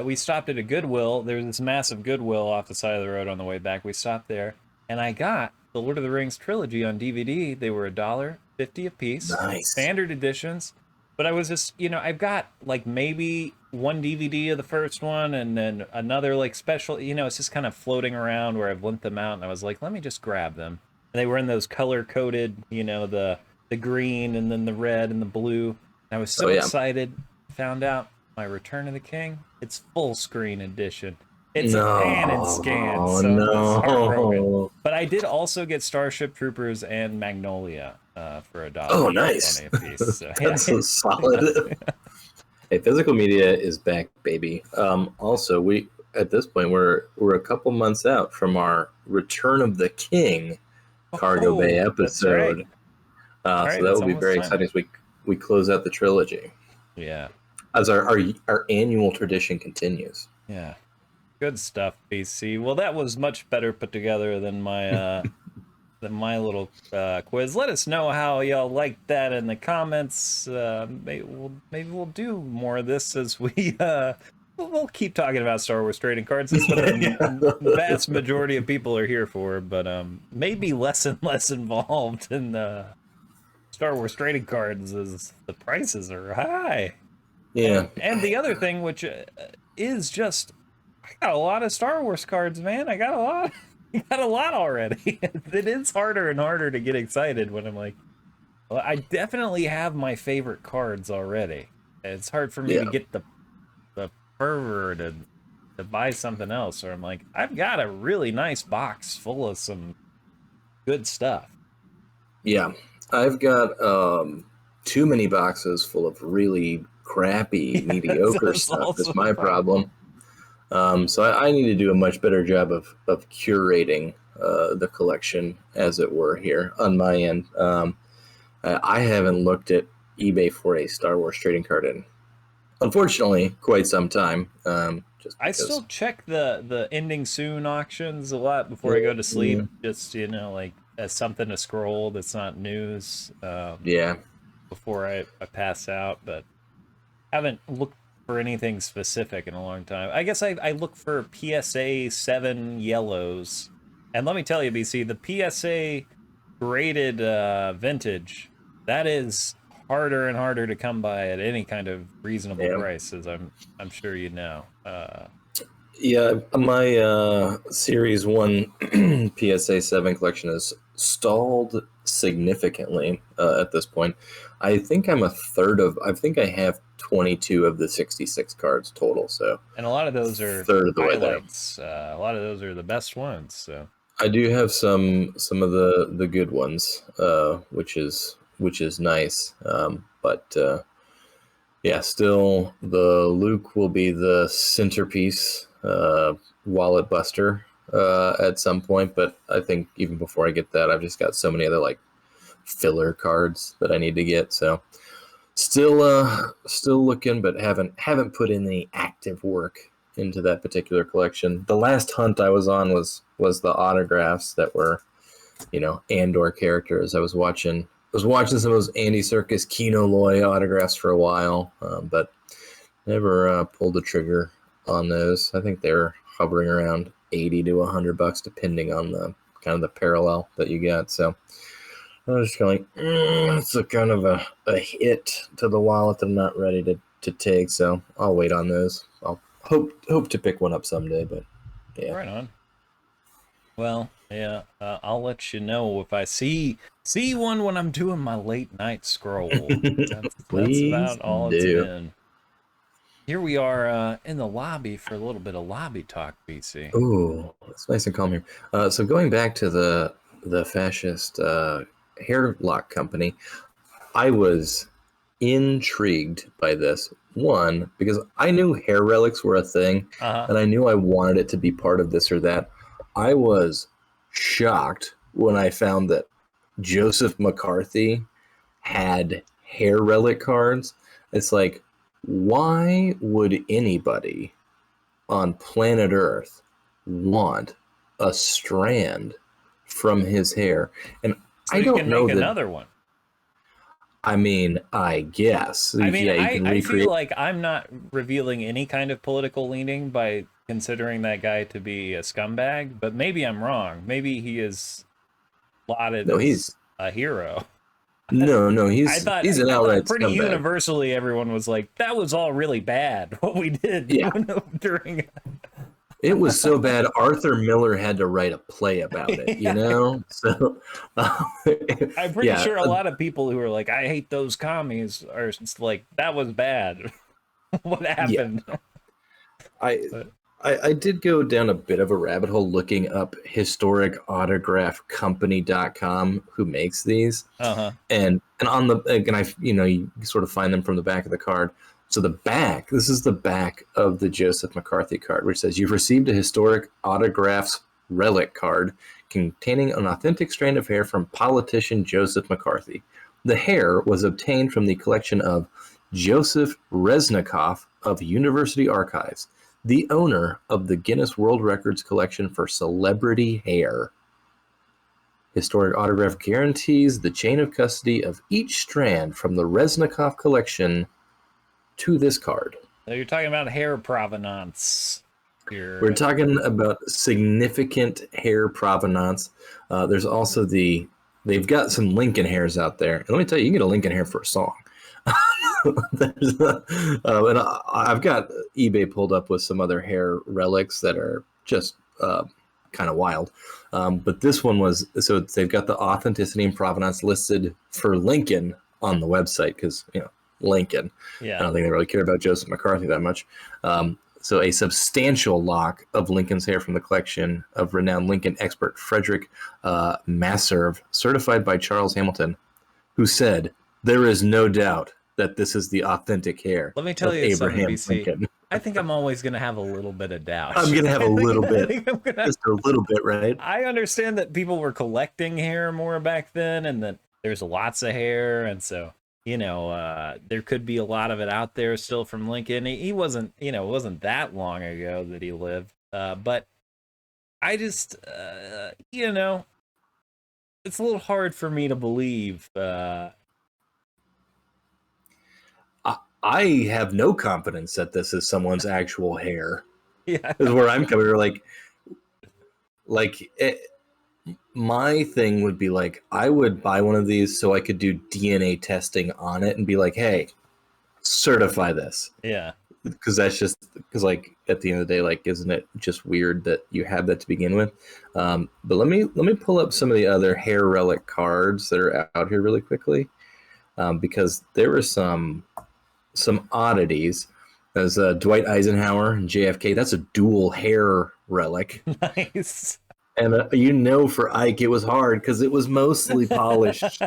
we stopped at a Goodwill. There's this massive Goodwill off the side of the road on the way back. We stopped there, and I got the Lord of the Rings trilogy on DVD. They were $1.50 a piece. Nice. Standard editions. But I was just, I've got like maybe one DVD of the first one and then another like special, it's just kind of floating around where I've lent them out. And I was like, let me just grab them. And they were in those color coded, the green and then the red and the blue. And I was so excited. Found out my Return of the King, it's full screen edition. It's a pan and scan. So it's heartbroken. But I did also get Starship Troopers and Magnolia for $1. Oh, nice. A piece, so. That's so solid. Hey, physical media is back, baby. Also, we at this point we're a couple months out from our Return of the King Cargo Bay episode. Right. So that will be very exciting as we close out the trilogy. Yeah. As our annual tradition continues. Yeah. Good stuff, BC. Well, that was much better put together than my little quiz. Let us know how y'all liked that in the comments. Maybe we'll do more of this as we'll keep talking about Star Wars trading cards. That's what the vast majority of people are here for, but maybe less and less involved in Star Wars trading cards as the prices are high. Yeah. And the other thing, which is just, I got a lot of Star Wars cards, man. I got a lot. Got a lot already. It is harder and harder to get excited when I'm like, well, I definitely have my favorite cards already. It's hard for me to get the fervor to buy something else. Or I'm like, I've got a really nice box full of some good stuff. Yeah, I've got too many boxes full of really crappy, mediocre stuff. That's my problem. So I need to do a much better job of curating the collection, as it were, here on my end. I haven't looked at eBay for a Star Wars trading card in, unfortunately, quite some time. I still check the ending soon auctions a lot before I go to sleep, just like as something to scroll that's not news. Before I pass out, but haven't looked for anything specific in a long time. I guess I look for PSA 7 yellows. And let me tell you, BC, the PSA graded vintage, that is harder and harder to come by at any kind of reasonable price, as I'm sure you know. Yeah, my Series 1 PSA 7 collection is stalled significantly at this point. I think I think I have 22 of the 66 cards total, so And a lot of those are third of the way there. highlights. A lot of those are the best ones. So I do have some of the good ones, which is nice. But yeah, still the Luke will be the centerpiece wallet buster at some point. But I think even before I get that, I've just got so many other like filler cards that I need to get. So still looking, but haven't put in the active work into that particular collection. The last hunt I was on was the autographs that were, Andor characters. I was watching some of those Andy Serkis, Kino Loy autographs for a while, but never pulled the trigger on those. I think they're hovering around $80 to $100, depending on the kind of the parallel that you get. So I was just kind of like, it's a kind of a hit to the wallet that I'm not ready to take. So I'll wait on those. I'll hope to pick one up someday, but yeah. right on. Well, yeah, I'll let you know if I see one when I'm doing my late night scroll. That's Please about all it's do. been. Here we are in the lobby for a little bit of lobby talk, BC. Ooh, it's nice and calm here. So going back to the fascist hair lock company, I was intrigued by this one because I knew hair relics were a thing, and I knew I wanted it to be part of this or that. I was shocked when I found that Joseph McCarthy had hair relic cards. It's like, why would anybody on planet Earth want a strand from his hair? And So I you don't can know make that. another one. I mean, I guess. I mean, Yeah, you can I recreate. feel like I'm not revealing any kind of political leaning by considering that guy to be a scumbag, but maybe I'm wrong. Maybe he is lauded No, as he's a hero. no, I thought he's an I thought outright pretty scumbag. universally everyone was like, that was all really bad what we did Yeah, during it was so bad. Arthur Miller had to write a play about it. yeah. So uh, I'm pretty yeah, sure a lot of people who are like, I hate those commies are just like, that was bad. What yeah. happened? I But I did go down a bit of a rabbit hole looking up historicautograph.company.com, who makes these. uh-huh. And on the, and you sort of find them from the back of the card. So this is the back of the Joseph McCarthy card, which says, you've received a historic autographs relic card containing an authentic strand of hair from politician Joseph McCarthy. The hair was obtained from the collection of Joseph Resnikoff of University Archives, the owner of the Guinness World Records collection for celebrity hair. Historic Autograph guarantees the chain of custody of each strand from the Resnikoff collection to this card. So you're talking about hair provenance here. We're talking about significant hair provenance. There's also they've got some Lincoln hairs out there. And let me tell you, you can get a Lincoln hair for a song. And I've got eBay pulled up with some other hair relics that are just kind of wild. But this one was, so they've got the authenticity and provenance listed for Lincoln on the website because, Lincoln. Yeah. I don't think they really care about Joseph McCarthy that much. So a substantial lock of Lincoln's hair from the collection of renowned Lincoln expert Frederick Masserve, certified by Charles Hamilton, who said, there is no doubt that this is the authentic hair Let me tell of you Abraham something, BC. Lincoln. I think I'm always going to have a little bit of doubt. I'm going to have a little bit. Gonna... Just a little bit, right? I understand that people were collecting hair more back then and that there's lots of hair. And so, there could be a lot of it out there still from Lincoln. He wasn't, it wasn't that long ago that he lived. But I just, it's a little hard for me to believe. I have no confidence that this is someone's actual hair. Yeah, is where I'm coming from. My thing would be like, I would buy one of these so I could do DNA testing on it and be like, hey, certify this. Yeah. because that's just because like at the end of the day, like isn't it just weird that you have that to begin with? But let me pull up some of the other hair relic cards that are out here really quickly, because there were some oddities. As Dwight Eisenhower and JFK, that's a dual hair relic. Nice. And for Ike, it was hard because it was mostly polished.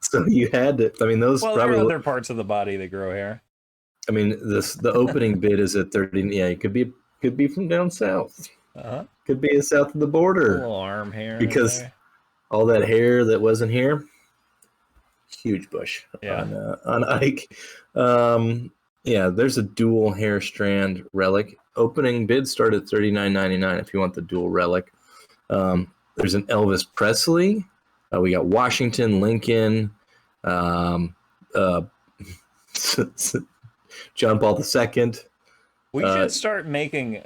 So you had to. I mean, those Well, probably. there are other parts of the body that grow hair. I mean, the opening bid is at 30. Yeah, it could be from down south. Could be south of the border. A little arm hair. Because all that hair that wasn't here, huge bush on Ike. Yeah, there's a dual hair strand relic. Opening bid started at $39.99 if you want the dual relic. There's an Elvis Presley. We got Washington, Lincoln, John Paul II. We should start making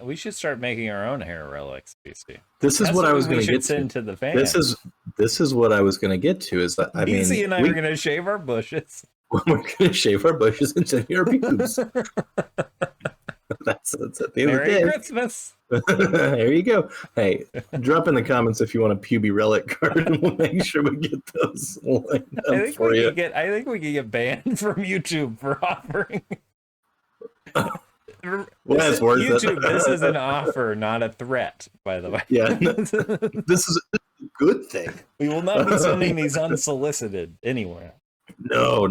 our own hair relics, BC. This is what I was going to get to. Send to the fans. This is what I was going to get to. Is that BC and I are going to shave our bushes. We're going to shave our bushes and send you our pubes. That's at the end of the day. Merry Christmas. There you go. Hey, drop in the comments if you want a puby relic card, and we'll make sure we get those lined up for you. I think we can get banned from YouTube for offering. Well, that's worth YouTube, this is an offer, not a threat, by the way. Yeah, this is a good thing. We will not be sending these unsolicited anywhere. No.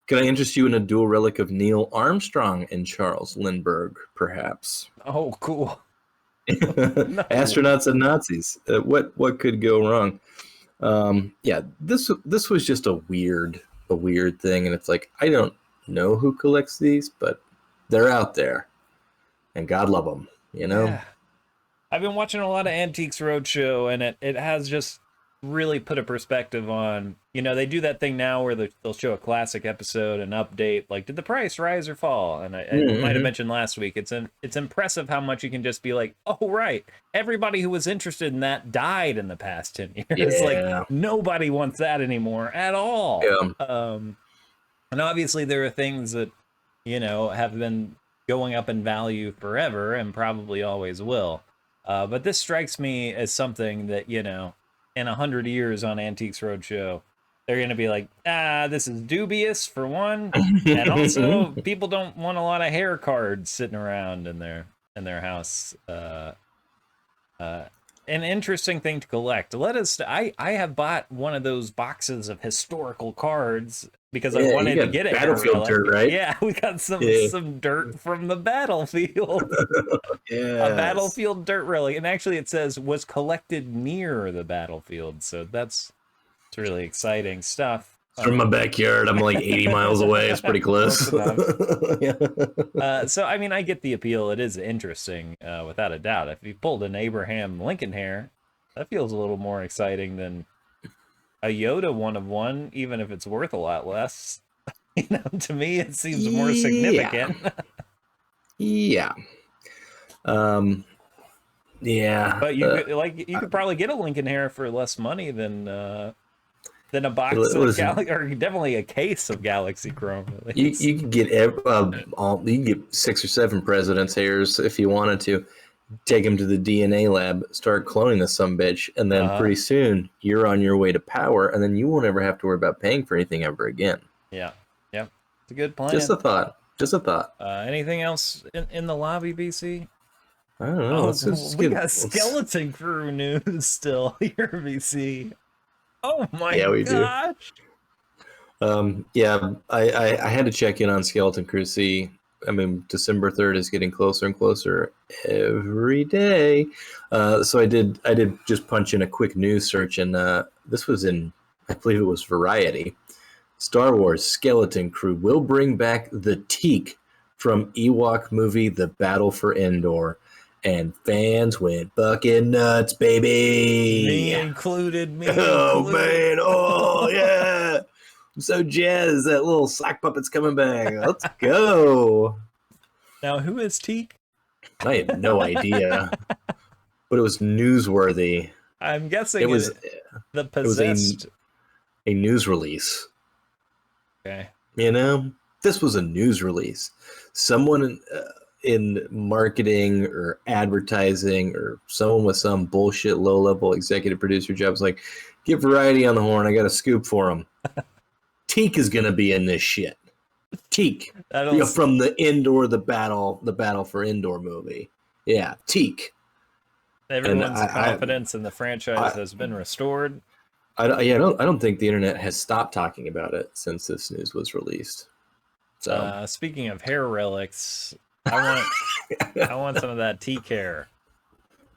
Can I interest you in a dual relic of Neil Armstrong and Charles Lindbergh, perhaps? Oh, cool. Astronauts and Nazis. What could go wrong? Yeah, this was just a weird thing, and it's like I don't know who collects these, but they're out there, and God love them. Yeah. I've been watching a lot of Antiques Roadshow, and it has just really put a perspective on, they do that thing now where they'll show a classic episode and update, like, did the price rise or fall? And I might have mentioned last week, it's impressive how much you can just be like, oh, right, everybody who was interested in that died in the past 10 years. Yeah. Like, nobody wants that anymore at all. Yeah. And obviously there are things that, have been going up in value forever and probably always will. But this strikes me as something that, in 100 years on Antiques Roadshow, they're going to be like, this is dubious for one, and also people don't want a lot of hair cards sitting around in their house. An interesting thing to collect. I have bought one of those boxes of historical cards because I wanted to get it. Battlefield dirt, right? Yeah, we got some dirt from the battlefield. Yeah, a battlefield dirt relic, and actually it says was collected near the battlefield, so that's really exciting stuff. It's from my backyard. I'm like 80 miles away. It's pretty close. So I mean, I get the appeal. It is interesting, without a doubt. If you pulled an Abraham Lincoln hair, that feels a little more exciting than a Yoda one of one, even if it's worth a lot less. To me, it seems more significant. Yeah. Yeah. But you could probably get a Lincoln hair for less money than a box of Galaxy, or definitely a case of Galaxy Chrome. You can get you can get 6 or 7 presidents' hairs if you wanted to. Take them to the DNA lab, start cloning the sumbitch, and then pretty soon you're on your way to power, and then you won't ever have to worry about paying for anything ever again. Yeah. It's a good plan. Just a thought. Anything else in the lobby, BC? I don't know. We got Skeleton Crew news still here, BC. Oh my gosh. I had to check in on Skeleton Crew. See, I mean, December 3rd is getting closer and closer every day. So I did just punch in a quick news search, and this was in, I believe it was Variety. Star Wars Skeleton Crew will bring back the Teak from Ewok movie The Battle for Endor. And fans went bucking nuts, baby. Me included. Oh, man. Oh, yeah. I'm so jazzed. That little sock puppet's coming back. Let's go. Now, who is Teak? I had no idea. But it was newsworthy. I'm guessing it was the possessed. It was a news release. Okay. this was a news release. Someone in marketing or advertising or someone with some bullshit low-level executive producer job is like, get Variety on the horn. I got a scoop for them. Teak is going to be in this shit. Teak. From the Battle for Endor movie. Yeah, Teak. Everyone's confidence in the franchise has been restored. I don't think the internet has stopped talking about it since this news was released. So speaking of hair relics, I want some of that Teak hair.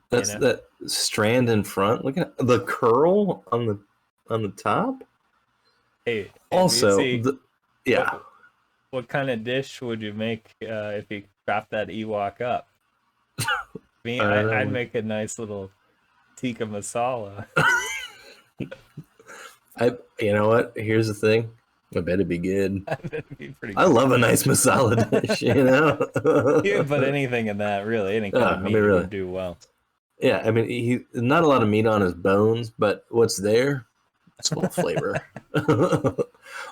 That's that strand in front. Look at the curl on the top. Hey, also, what kind of dish would you make if you crop that Ewok up? I'd make a nice little tikka masala. You know what? Here's the thing. I bet it'd be good. It'd be pretty good. I love a nice masala dish, you know? You can put anything in that, really. Any kind of meat would do well. Yeah, I mean, not a lot of meat on his bones, but what's there, it's full of flavor.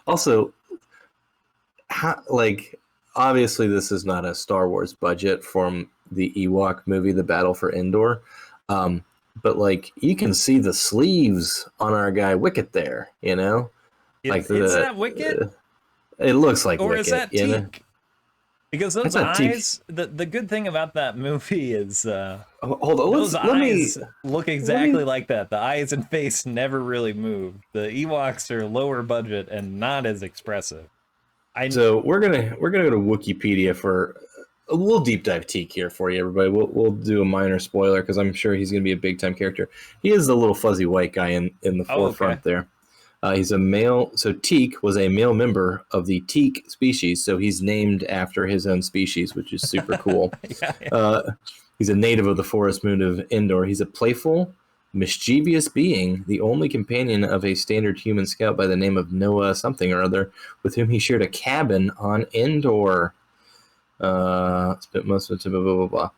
Also, obviously this is not a Star Wars budget from the Ewok movie, The Battle for Endor. But like you can see the sleeves on our guy Wicket there, you know? Is that Wicket? It looks like or Wicket. Or is that Teak? Because those eyes, the good thing about that movie is hold on, those eyes look exactly like that. The eyes and face never really move. The Ewoks are lower budget and not as expressive. So we're gonna go to Wikipedia for a little deep dive Teak here for you, everybody. We'll do a minor spoiler because I'm sure he's gonna be a big time character. He is the little fuzzy white guy in the forefront there. He's a male. So Teak was a male member of the Teak species. So he's named after his own species, which is super cool. He's a native of the forest moon of Endor. He's a playful, mischievous being, the only companion of a standard human scout by the name of Noah something or other, with whom he shared a cabin on Endor. Spent most of the time, blah, blah, blah, blah.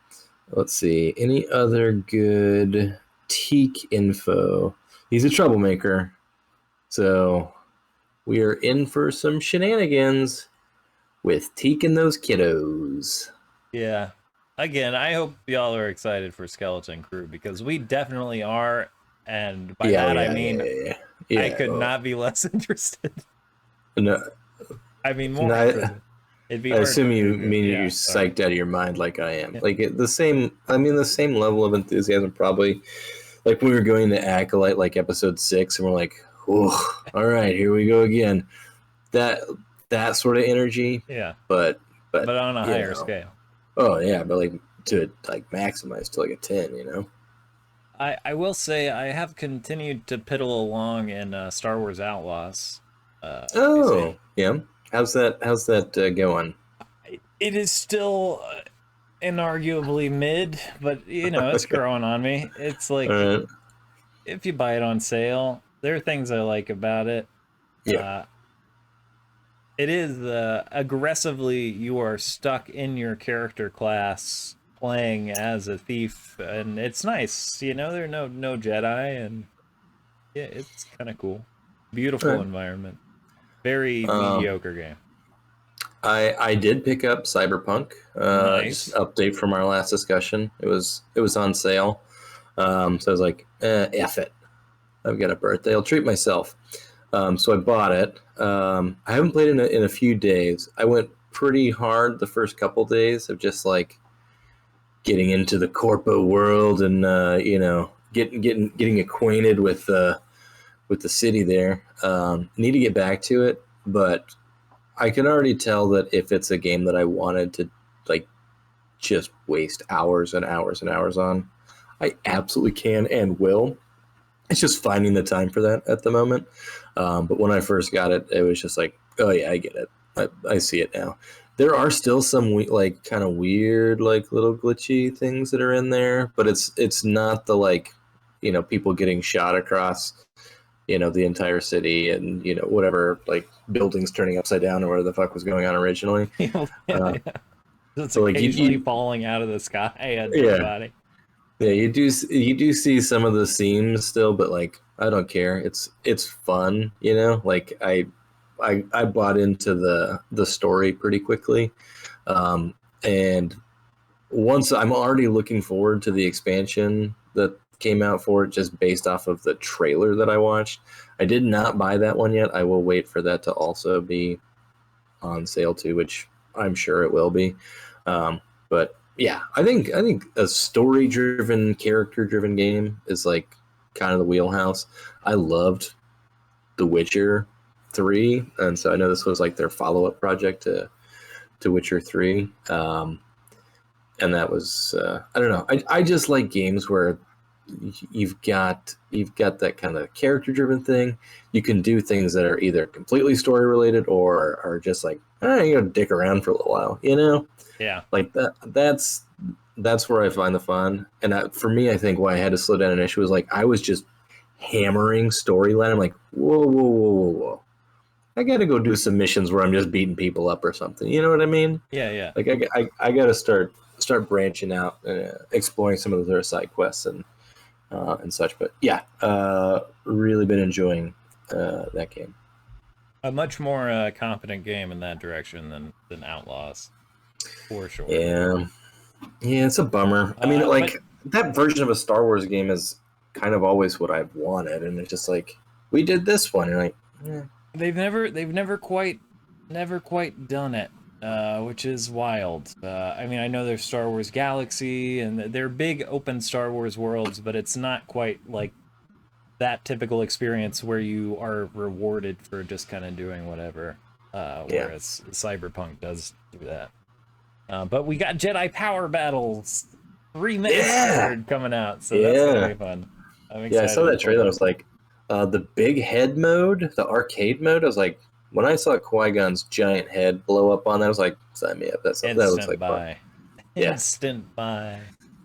Let's see. Any other good Teak info? He's a troublemaker. So we are in for some shenanigans with Teak and those kiddos. Yeah. Again, I hope y'all are excited for Skeleton Crew because we definitely are. And by I mean, I could not be less interested. No. I mean, more. It'd be I assume you mean you're psyched out of your mind like I am. Yeah. Like the same level of enthusiasm probably. Like we were going to Acolyte like episode 6 and we're like, oh, all right, here we go again. That sort of energy. Yeah. But on a higher scale. Oh yeah, but like to maximize to like a 10, you know. I will say I have continued to piddle along in Star Wars Outlaws. Yeah. How's that going? It is still inarguably mid, but you know it's growing on me. It's like if you buy it on sale, there are things I like about it. Yeah. It is aggressively you are stuck in your character class playing as a thief, and it's nice. You know, there are no Jedi, and yeah, it's kind of cool. Beautiful environment. Very mediocre game. I did pick up Cyberpunk. Nice. Just update from our last discussion. It was on sale. So I was like, F it. I've got a birthday. I'll treat myself. So I bought it. I haven't played it in a few days. I went pretty hard the first couple days of just like getting into the corpo world and getting acquainted with the city there. Need to get back to it, but I can already tell that if it's a game that I wanted to like just waste hours and hours and hours on, I absolutely can and will. It's just finding the time for that at the moment. But when I first got it, it was just like, oh yeah, I get it. I see it now. There are still some like kind of weird, like little glitchy things that are in there, but it's not the like, you know, people getting shot across, you know, the entire city and, you know, whatever, like buildings turning upside down or whatever the fuck was going on originally. It's so occasionally like falling out of the sky at everybody. Yeah, you do see some of the seams still, but like I don't care. It's fun, you know. Like I I bought into the story pretty quickly, and once I'm already looking forward to the expansion that came out for it, just based off of the trailer that I watched. I did not buy that one yet. I will wait for that to also be on sale too, which I'm sure it will be. But yeah, I think a story driven, character driven game is like kind of the wheelhouse. I loved The Witcher 3, and so I know this was like their follow up project to Witcher 3. And that was I don't know. I just like games where you've got that kind of character driven thing. You can do things that are either completely story related or are just like you gotta dick around for a little while, you know? Yeah. Like that's where I find the fun. And for me, I think why I had to slow down initially was like I was just hammering storyline. I'm like, whoa. I got to go do some missions where I'm just beating people up or something. You know what I mean? Yeah. Like I got to start branching out, exploring some of the side quests and such. But yeah, really been enjoying that game. A much more competent game in that direction than Outlaws, for sure. Yeah, it's a bummer. I mean, like that version of a Star Wars game is kind of always what I've wanted, and it's just like we did this one, and like. They've never quite done it, which is wild. I mean, I know there's Star Wars Galaxy, and they're big open Star Wars worlds, but it's not quite like that typical experience where you are rewarded for just kind of doing whatever. Whereas Cyberpunk does do that. But we got Jedi Power Battles remastered coming out, so that's gonna be fun. I'm excited. Yeah, I saw that trailer. I was like, the big head mode, the arcade mode. I was like, when I saw Qui-Gon's giant head blow up on that, I was like, sign me up. That looks like fun. Instant buy.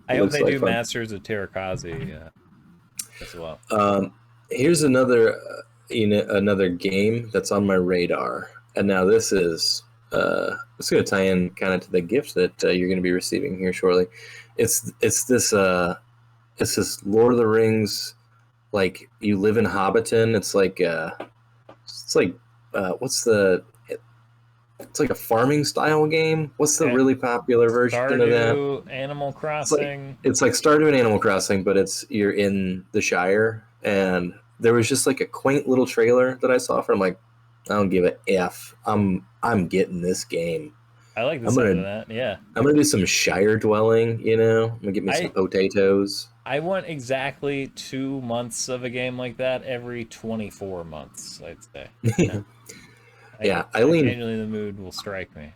I hope they do fun. Masters of Terrakazi as well. Here's another game that's on my radar, and now this is it's going to tie in kind of to the gift that you're going to be receiving here shortly. It's this Lord of the Rings, like you live in Hobbiton. It's like it's like a farming style game. What's the really popular version of that? Stardew Animal Crossing. It's like Stardew and Animal Crossing, but you're in the Shire. And there was just like a quaint little trailer that I saw for. I'm like, I don't give a f. I'm getting this game. I like the sound of that. Yeah, I'm gonna do some Shire dwelling. You know, I'm gonna get me some potatoes. I want exactly 2 months of a game like that every 24 months. I'd say. Yeah, occasionally the mood will strike me.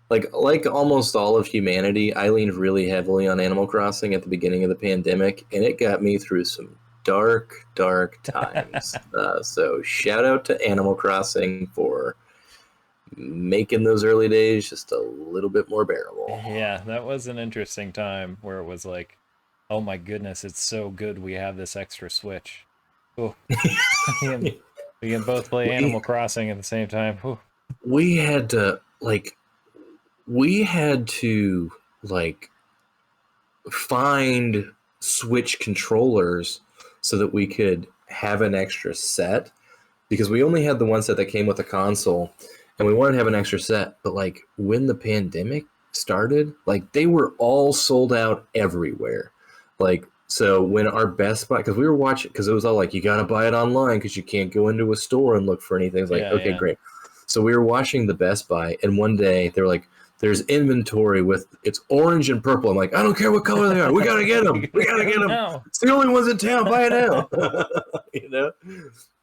Like almost all of humanity, I leaned really heavily on Animal Crossing at the beginning of the pandemic, and it got me through some dark times. So shout out to Animal Crossing for making those early days just a little bit more bearable. Yeah, that was an interesting time where it was like, oh my goodness, it's so good we have this extra Switch. Oh. We can both play Animal Crossing at the same time. Whew. We had to find Switch controllers so that we could have an extra set, because we only had the one set that came with the console, and we wanted to have an extra set. But like when the pandemic started, like they were all sold out everywhere. Like, so when our Best Buy, because we were watching, because it was all like, you got to buy it online because you can't go into a store and look for anything. It's like, okay, great. So we were watching the Best Buy, and one day they were like, there's inventory with, it's orange and purple. I'm like, I don't care what color they are. We got to get them. We got to get them. No. It's the only ones in town. Buy it now. You know?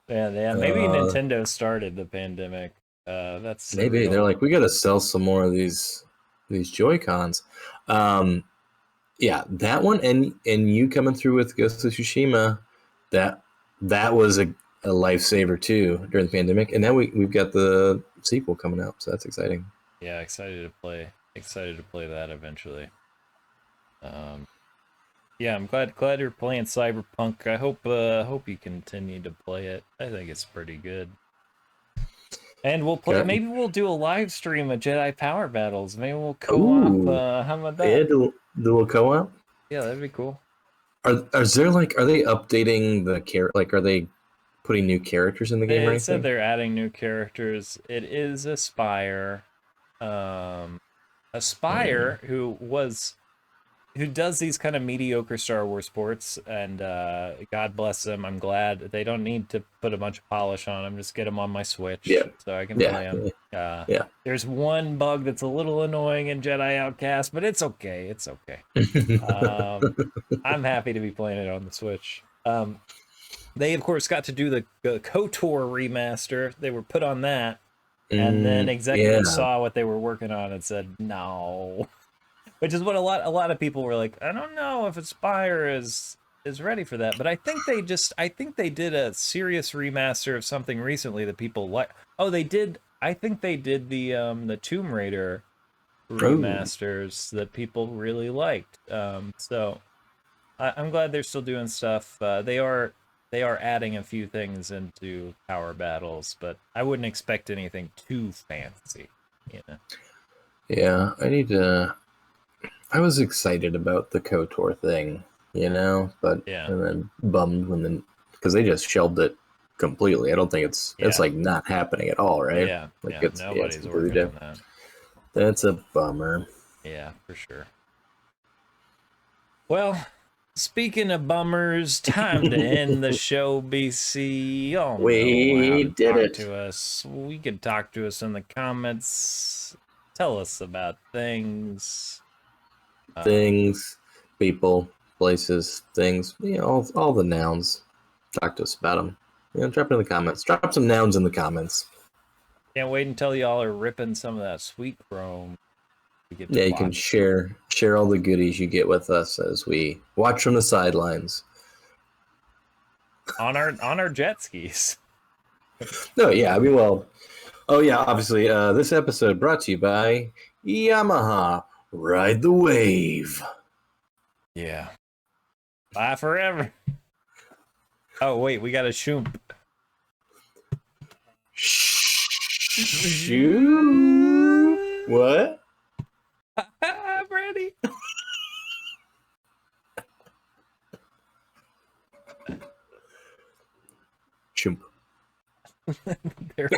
Yeah. Maybe Nintendo started the pandemic. That's maybe they're like, we got to sell some more of these Joy-Cons. Yeah, that one, and you coming through with Ghost of Tsushima, that was a lifesaver too during the pandemic, and now we've got the sequel coming out, so that's exciting. Yeah, excited to play that eventually. Yeah, I'm glad you're playing Cyberpunk. I hope you continue to play it. I think it's pretty good. And we'll play. Maybe we'll do a live stream of Jedi Power Battles. Maybe we'll co-op. How about that? Yeah, do a little co-op. Yeah, that'd be cool. Are they updating the care? Like, are they putting new characters in the game or They anything? said they're adding new characters. It is Aspire. Aspire, who does these kind of mediocre Star Wars sports, and God bless them. I'm glad they don't need to put a bunch of polish on them. Just get them on my Switch, so I can play them. Yeah. There's one bug that's a little annoying in Jedi Outcast, but it's okay. It's okay. I'm happy to be playing it on the Switch. They of course got to do the KOTOR remaster. They were put on that, and then executives saw what they were working on and said no. Which is what a lot of people were like, I don't know if Aspire is ready for that. But I think they did a serious remaster of something recently that people like. Oh, they did. I think they did the Tomb Raider remasters that people really liked. So I'm glad they're still doing stuff. They are adding a few things into power battles, but I wouldn't expect anything too fancy. Yeah, I was excited about the KOTOR thing, but and then bummed because they just shelved it completely. I don't think it's like not happening at all, right? Yeah, like nobody's working on that. That's a bummer. Yeah, for sure. Well, speaking of bummers, time to end the show, BC. Y'all we did it. To us. We could talk to us in the comments. Tell us about things. Things, people, places, things, all the nouns. Talk to us about them. Drop it in the comments. Drop some nouns in the comments. Can't wait until y'all are ripping some of that sweet chrome. You can share all the goodies you get with us as we watch from the sidelines. On our jet skis. No, yeah, obviously, this episode brought to you by Yamaha. Ride the wave. Yeah. Bye forever. Oh, wait, we got a shoomp. Shoot. What? I'm ready. Shoomp. They're